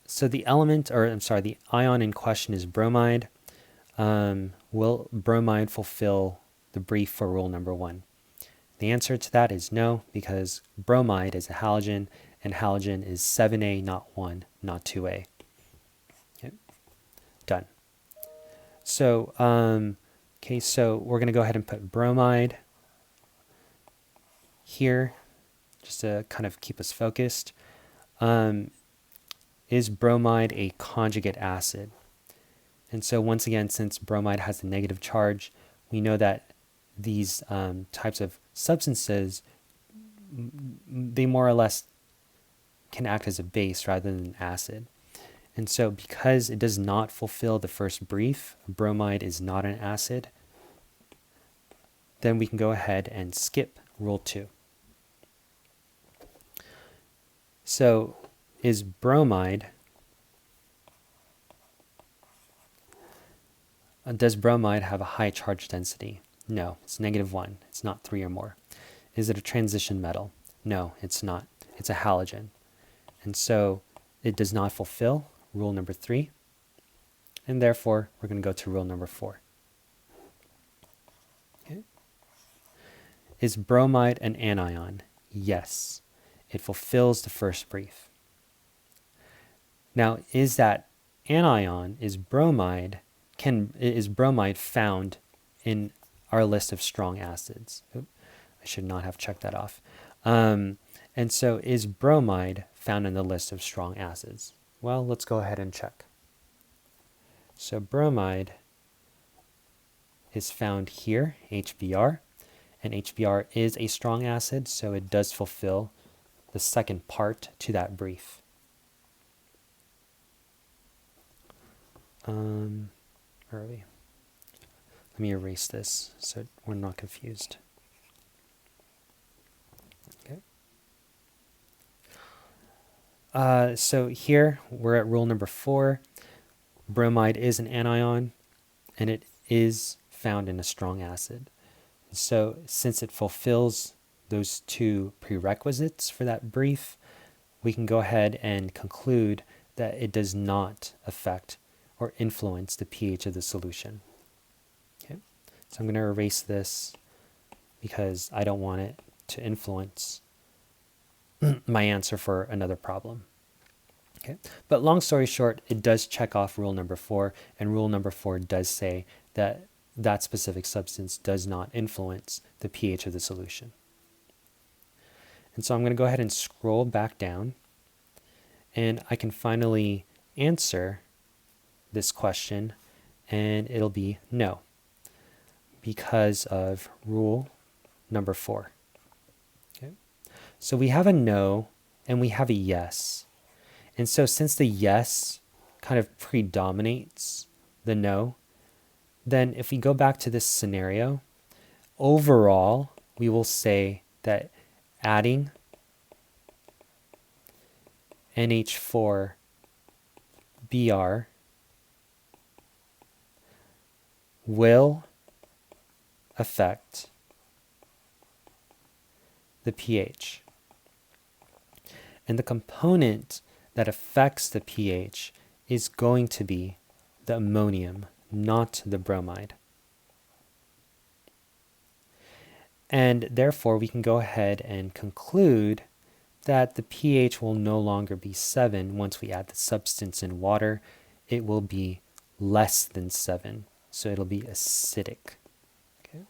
So the the ion in question is bromide. Will bromide fulfill the brief for rule number 1? The answer to that is no, because bromide is a halogen, and halogen is 7A, not 1, not 2A. Okay. Done. So, so we're going to go ahead and put bromide here, just to kind of keep us focused. Is bromide a conjugate acid? And so once again, since bromide has a negative charge, we know that these types of substances, they more or less can act as a base rather than an acid. And so because it does not fulfill the first brief, bromide is not an acid, then we can go ahead and skip rule 2. So is bromide, does bromide have a high charge density? No, it's -1. It's not 3 or more. Is it a transition metal? No, it's not. It's a halogen. And so it does not fulfill rule number 3. And therefore, we're going to go to rule number 4. Okay. Is bromide an anion? Yes. It fulfills the first brief. Now, is that anion, is bromide found in our list of strong acids? Oops, I should not have checked that off. And so is bromide found in the list of strong acids? Well, let's go ahead and check. So bromide is found here, HBr, and HBr is a strong acid, so it does fulfill the second part to that brief. Where are we? Let me erase this so we're not confused. Okay. So here we're at rule number 4. Bromide is an anion, and it is found in a strong acid. So since it fulfills those 2 prerequisites for that brief, we can go ahead and conclude that it does not affect or influence the pH of the solution. Okay, so I'm going to erase this because I don't want it to influence my answer for another problem. Okay, but long story short, it does check off rule number 4, and rule number 4 does say that that specific substance does not influence the pH of the solution. And so I'm going to go ahead and scroll back down, and I can finally answer this question, and it'll be no, because of rule number 4. Okay. So we have a no and we have a yes. And so since the yes kind of predominates the no, then if we go back to this scenario, overall, we will say that adding NH4Br will affect the pH. And the component that affects the pH is going to be the ammonium, not the bromide. And therefore, we can go ahead and conclude that the pH will no longer be 7 once we add the substance in water. It will be less than 7, so it'll be acidic. Okay.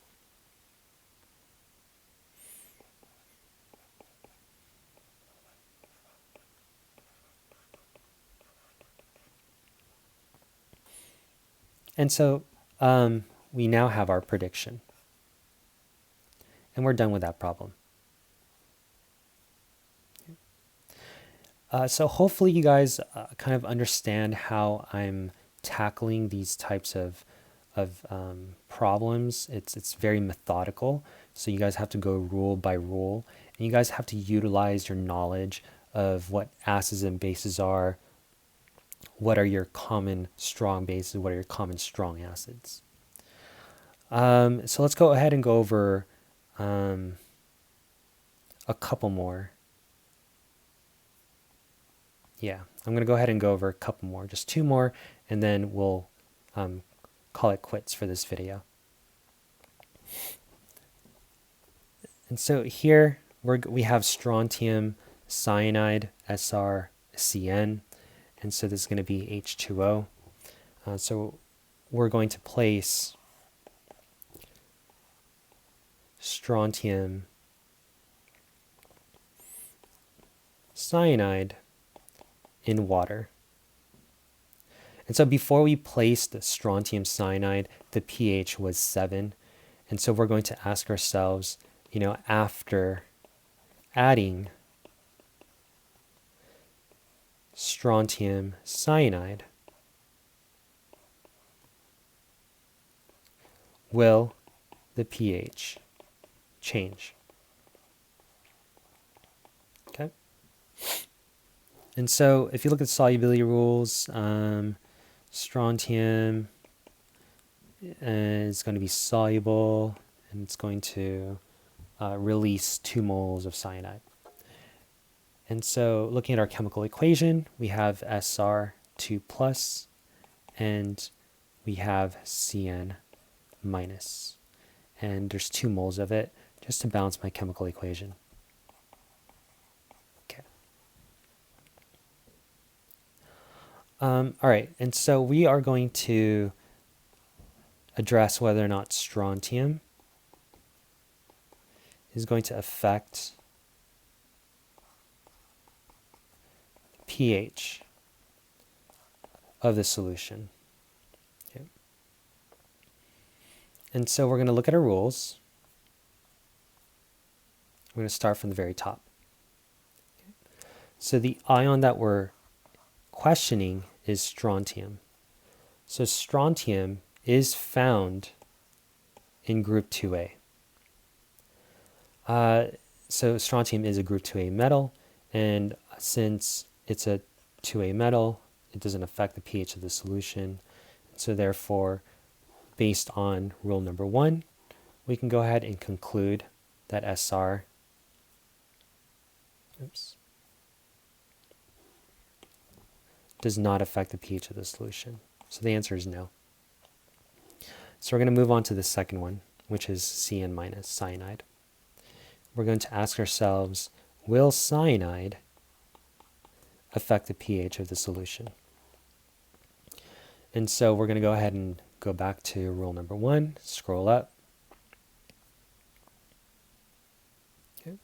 And so we now have our prediction. And we're done with that problem. So hopefully you guys kind of understand how I'm tackling these types of problems. It's very methodical. So you guys have to go rule by rule. And you guys have to utilize your knowledge of what acids and bases are, what are your common strong bases, what are your common strong acids. So let's go ahead and go over a couple more. Yeah, I'm going to go ahead and go over a couple more, just 2 more, and then we'll call it quits for this video. And so here we have strontium cyanide, SrCN, and so this is going to be H2O. So we're going to place strontium cyanide in water. And so before we placed the strontium cyanide, the pH was 7. And so we're going to ask ourselves, after adding strontium cyanide, will the pH change? Okay. And so if you look at solubility rules, strontium is going to be soluble, and it's going to release 2 moles of cyanide. And so looking at our chemical equation, we have Sr2 plus, and we have Cn minus. And there's 2 moles of it, just to balance my chemical equation. Okay. All right, and so we are going to address whether or not strontium is going to affect pH of the solution. Okay. And so we're going to look at our rules. We're going to start from the very top. Okay. So the ion that we're questioning is strontium. So strontium is found in group 2A. So strontium is a group 2A metal, and since it's a 2A metal, it doesn't affect the pH of the solution. So therefore, based on rule number 1, we can go ahead and conclude that Sr does not affect the pH of the solution. So the answer is no. So we're going to move on to the second one, which is Cn minus, cyanide. We're going to ask ourselves, will cyanide affect the pH of the solution? And so we're going to go ahead and go back to rule number 1, scroll up. Okay.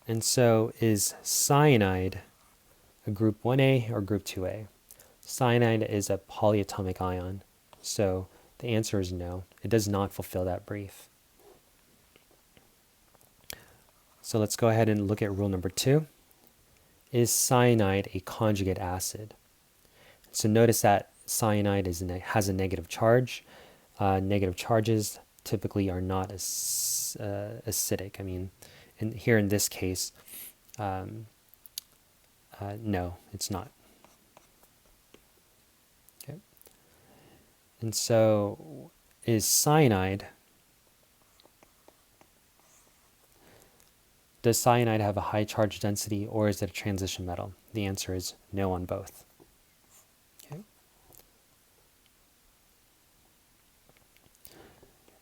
And so is cyanide a group 1A or group 2A? Cyanide is a polyatomic ion, so the answer is no. It does not fulfill that brief. So let's go ahead and look at rule number 2. Is cyanide a conjugate acid? So notice that cyanide has a negative charge. Negative charges typically are not acidic. I mean, here in this case, no, it's not. Okay. And so is cyanide, does cyanide have a high charge density or is it a transition metal? The answer is no on both. Okay.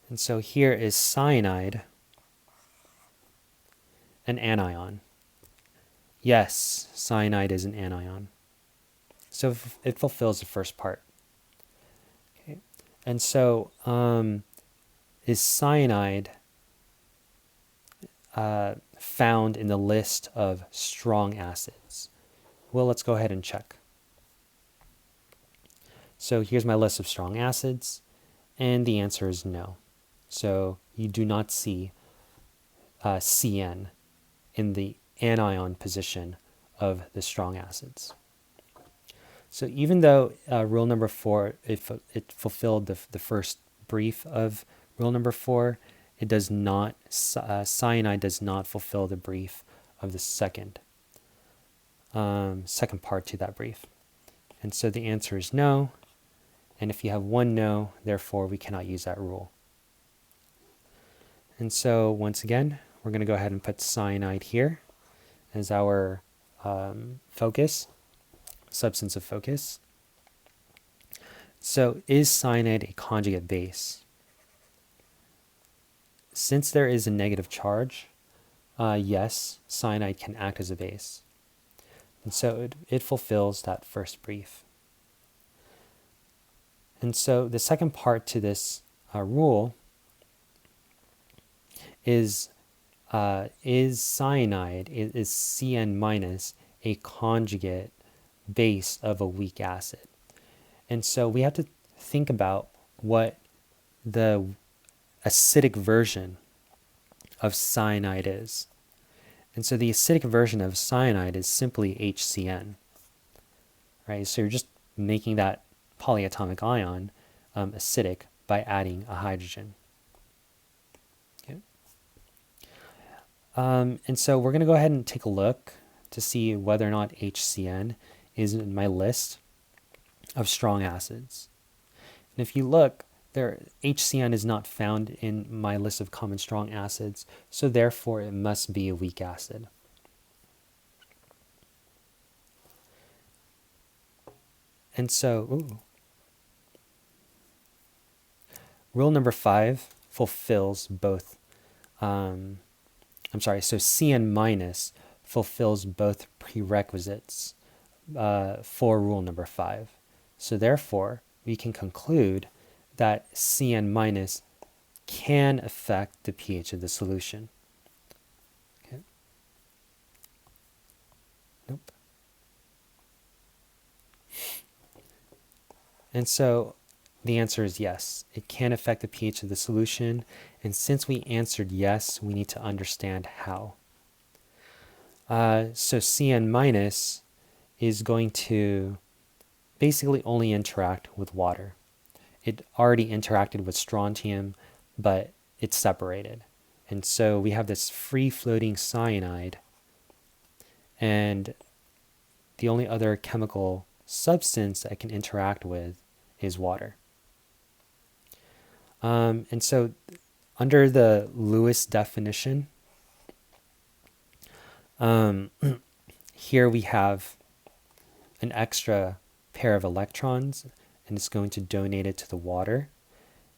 And so here is cyanide an anion? Yes, cyanide is an anion. So it fulfills the first part. Okay. And so is cyanide found in the list of strong acids? Well, let's go ahead and check. So here's my list of strong acids, and the answer is no. So you do not see CN in the anion position of the strong acids. So even though rule number 4, it fulfilled the first brief of rule number 4, it does not, cyanide does not fulfill the brief of the second part to that brief. And so the answer is no. And if you have one no, therefore we cannot use that rule. And so once again, we're going to go ahead and put cyanide here as our focus, substance of focus. So is cyanide a conjugate base? Since there is a negative charge, yes, cyanide can act as a base. And so it fulfills that first brief. And so the second part to this rule is cyanide, is Cn minus a conjugate base of a weak acid? And so we have to think about what the acidic version of cyanide is. And so the acidic version of cyanide is simply HCN, right? So you're just making that polyatomic ion acidic by adding a hydrogen. Okay. And so we're going to go ahead and take a look to see whether or not HCN is in my list of strong acids. And if you look, HCN is not found in my list of common strong acids, so therefore it must be a weak acid. And so, rule number 5 fulfills both, so Cn minus fulfills both prerequisites for rule number 5. So therefore, we can conclude that Cn minus can affect the pH of the solution. Okay. Nope. And so the answer is yes. It can affect the pH of the solution. And since we answered yes, we need to understand how. So Cn minus is going to basically only interact with water. It already interacted with strontium, but it's separated. And so we have this free-floating cyanide, and the only other chemical substance that it can interact with is water. And so under the Lewis definition, here we have an extra pair of electrons, and it's going to donate it to the water.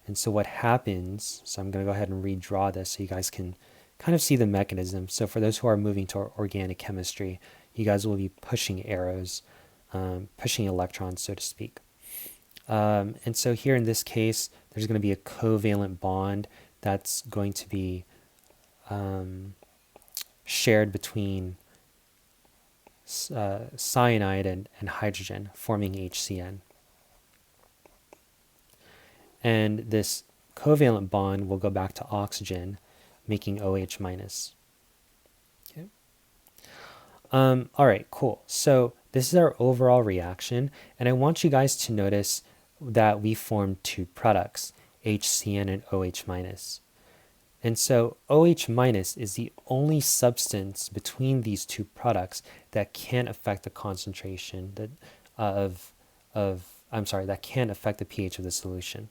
And so what happens, so I'm going to go ahead and redraw this so you guys can kind of see the mechanism. So for those who are moving to organic chemistry, you guys will be pushing arrows, pushing electrons, so to speak. And so here in this case, there's going to be a covalent bond that's going to be shared between cyanide and hydrogen, forming HCN. And this covalent bond will go back to oxygen, making OH minus. Okay. All right, cool. So this is our overall reaction, and I want you guys to notice that we formed two products, HCN and OH minus. And so OH minus is the only substance between these two products that can affect the concentration that, that can affect the pH of the solution.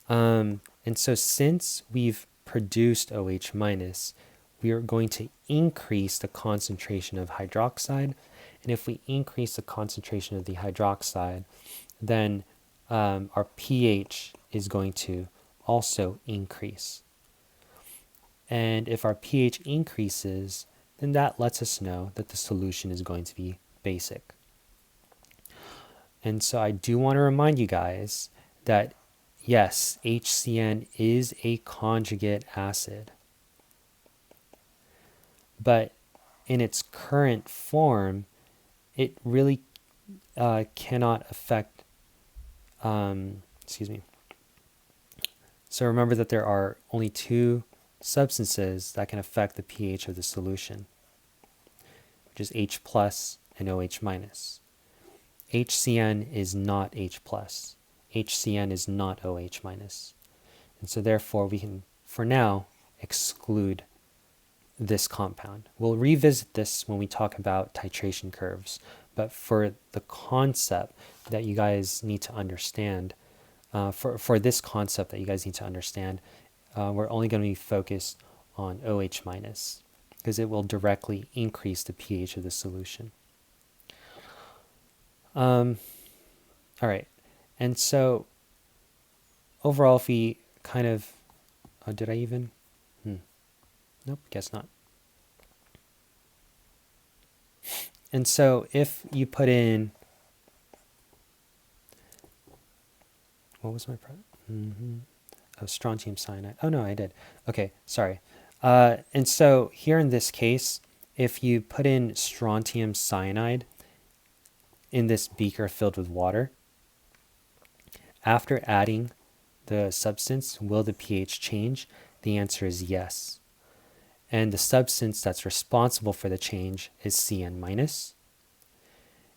And so since we've produced OH minus, we are going to increase the concentration of hydroxide. And if we increase the concentration of the hydroxide, then our pH is going to also increase. And if our pH increases, then that lets us know that the solution is going to be basic. And so I do want to remind you guys that yes, HCN is a conjugate acid. But in its current form, it really cannot affect, So remember that there are only two substances that can affect the pH of the solution, which is H plus and OH minus. HCN is not H plus. HCN is not OH minus. And so therefore we can, for now, exclude this compound. We'll revisit this when we talk about titration curves, but for the concept that you guys need to understand, for this concept that you guys need to understand, we're only going to be focused on OH minus because it will directly increase the pH of the solution. All right, and so overall, if we kind of, did I even? Nope, guess not. And so if you put in, what was my product? Oh, strontium cyanide. Oh no, I did. Okay, sorry. And so here in this case, if you put in strontium cyanide in this beaker filled with water, after adding the substance, will the pH change? The answer is yes. And the substance that's responsible for the change is Cn minus.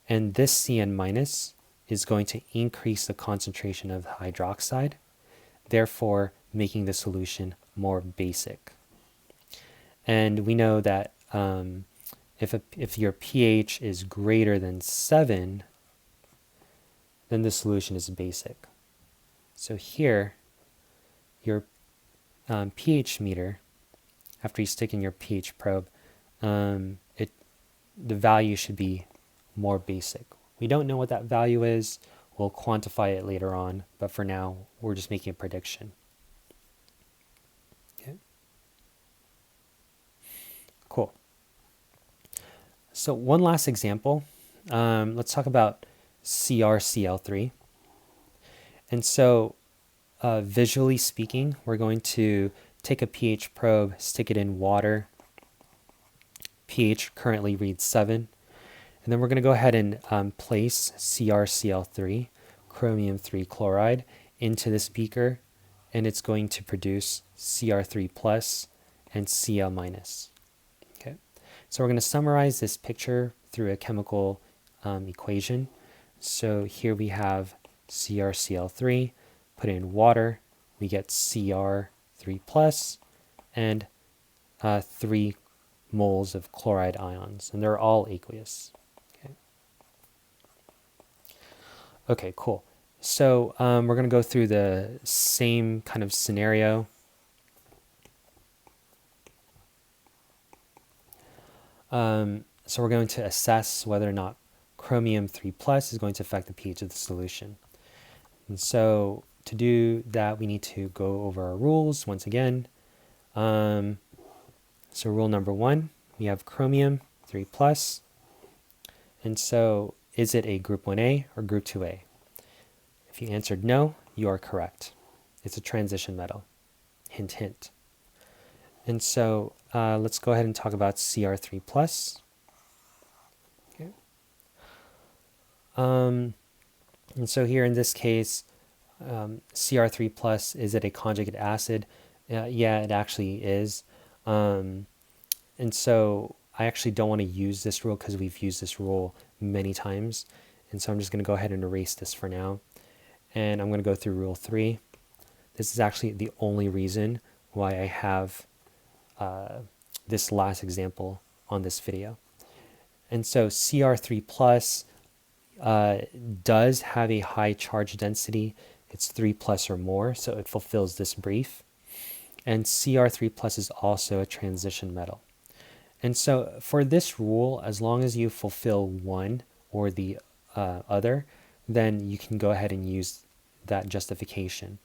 And this Cn minus is going to increase the concentration of hydroxide, therefore making the solution more basic. And we know that if your pH is greater than 7, then the solution is basic. So here, your pH meter, after you stick in your pH probe, the value should be more basic. We don't know what that value is. We'll quantify it later on, but for now, we're just making a prediction. Okay. Cool. So one last example. Let's talk about CrCl3. And so visually speaking, we're going to take a pH probe, stick it in water. pH currently reads 7. And then we're going to go ahead and place CrCl3, chromium 3 chloride, into this beaker, and it's going to produce Cr3 plus and Cl minus. Okay, so we're going to summarize this picture through a chemical equation. So here we have CrCl3, put in water, we get Cr3 plus and 3 moles of chloride ions, and they're all aqueous. Okay, cool. So we're going to go through the same kind of scenario. So we're going to assess whether or not chromium 3 plus is going to affect the pH of the solution. And so to do that, we need to go over our rules once again. So rule number 1, we have chromium 3 plus. And so is it a group 1A or group 2A? If you answered no, you are correct. It's a transition metal. Hint, hint. And so let's go ahead and talk about Cr3 plus. Okay. And so here in this case, Cr3 plus, is it a conjugate acid? Yeah, it actually is. And so I actually don't want to use this rule because we've used this rule many times. And so I'm just going to go ahead and erase this for now. And I'm going to go through rule 3. This is actually the only reason why I have this last example on this video. And so Cr3 plus does have a high charge density. It's 3 plus or more, so it fulfills this brief. And Cr3 plus is also a transition metal. And so for this rule, as long as you fulfill one or the other, then you can go ahead and use that justification.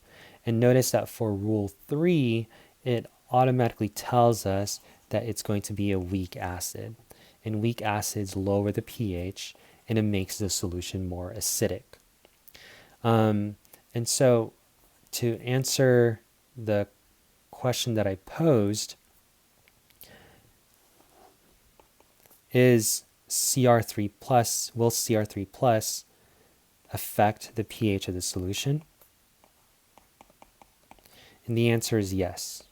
And notice that for rule 3, it automatically tells us that it's going to be a weak acid. And weak acids lower the pH, and it makes the solution more acidic. And so to answer the question that I posed, is Cr3 plus, will Cr3 plus affect the pH of the solution? And the answer is yes.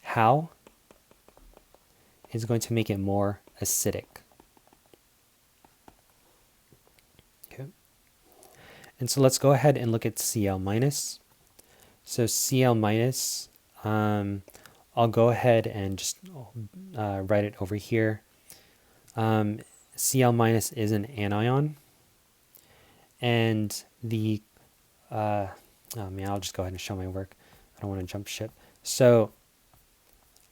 How? It's going to make it more acidic. Okay. And so let's go ahead and look at Cl minus. So Cl minus, I'll go ahead and just write it over here. Cl minus is an anion. And the, oh man, I'll just go ahead and show my work. I don't want to jump ship. So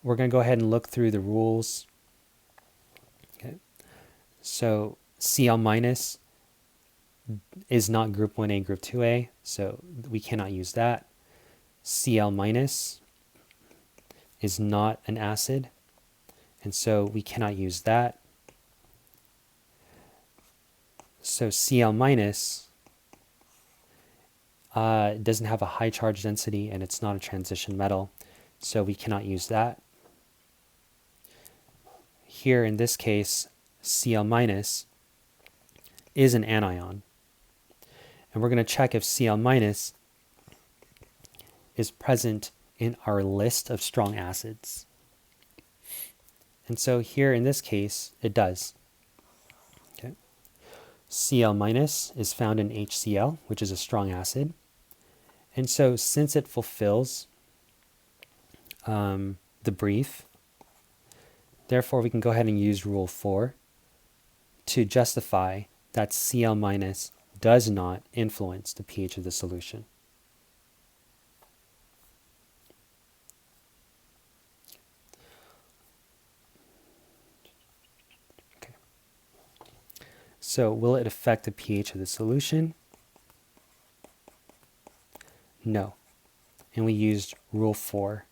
we're going to go ahead and look through the rules. Okay. So Cl minus is not group 1A, group 2A, so we cannot use that. Cl minus is not an acid, and so we cannot use that. So Cl minus doesn't have a high charge density, and it's not a transition metal, so we cannot use that. Here in this case, Cl minus is an anion. And we're going to check if Cl minus is present in our list of strong acids. And so here in this case, it does. Okay. Cl minus is found in HCl, which is a strong acid. And so since it fulfills the brief, therefore we can go ahead and use rule 4 to justify that Cl minus does not influence the pH of the solution. Okay. So will it affect the pH of the solution? No. And we used rule 4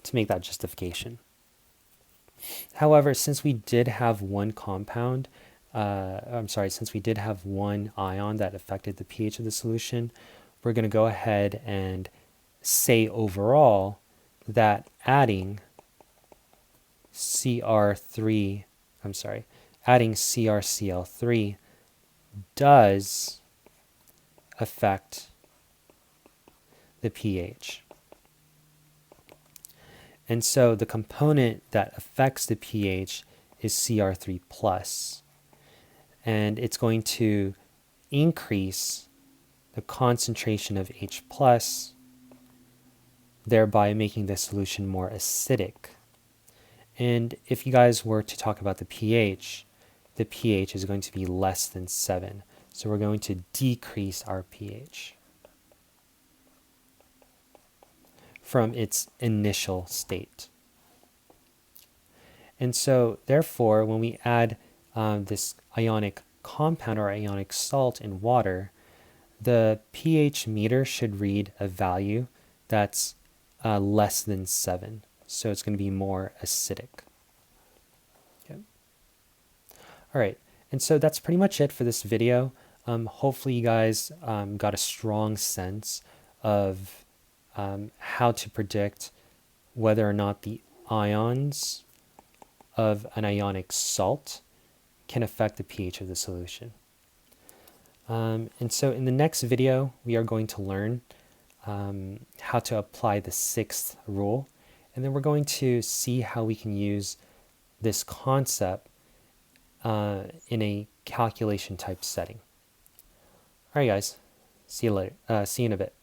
to make that justification. However, since we did have one compound, since we did have one ion that affected the pH of the solution, we're going to go ahead and say overall that adding CrCl3 does affect the pH. And so the component that affects the pH is Cr3 plus. And it's going to increase the concentration of H plus, thereby making the solution more acidic. And if you guys were to talk about the pH is going to be less than 7. So we're going to decrease our pH from its initial state. And so therefore, when we add this ionic compound or ionic salt in water, the pH meter should read a value that's less than 7. So it's going to be more acidic. Okay. All right. And so that's pretty much it for this video. Hopefully you guys got a strong sense of how to predict whether or not the ions of an ionic salt can affect the pH of the solution. And so in the next video, we are going to learn how to apply the sixth rule, and then we're going to see how we can use this concept in a calculation type setting. All right, guys, see you later. See you in a bit.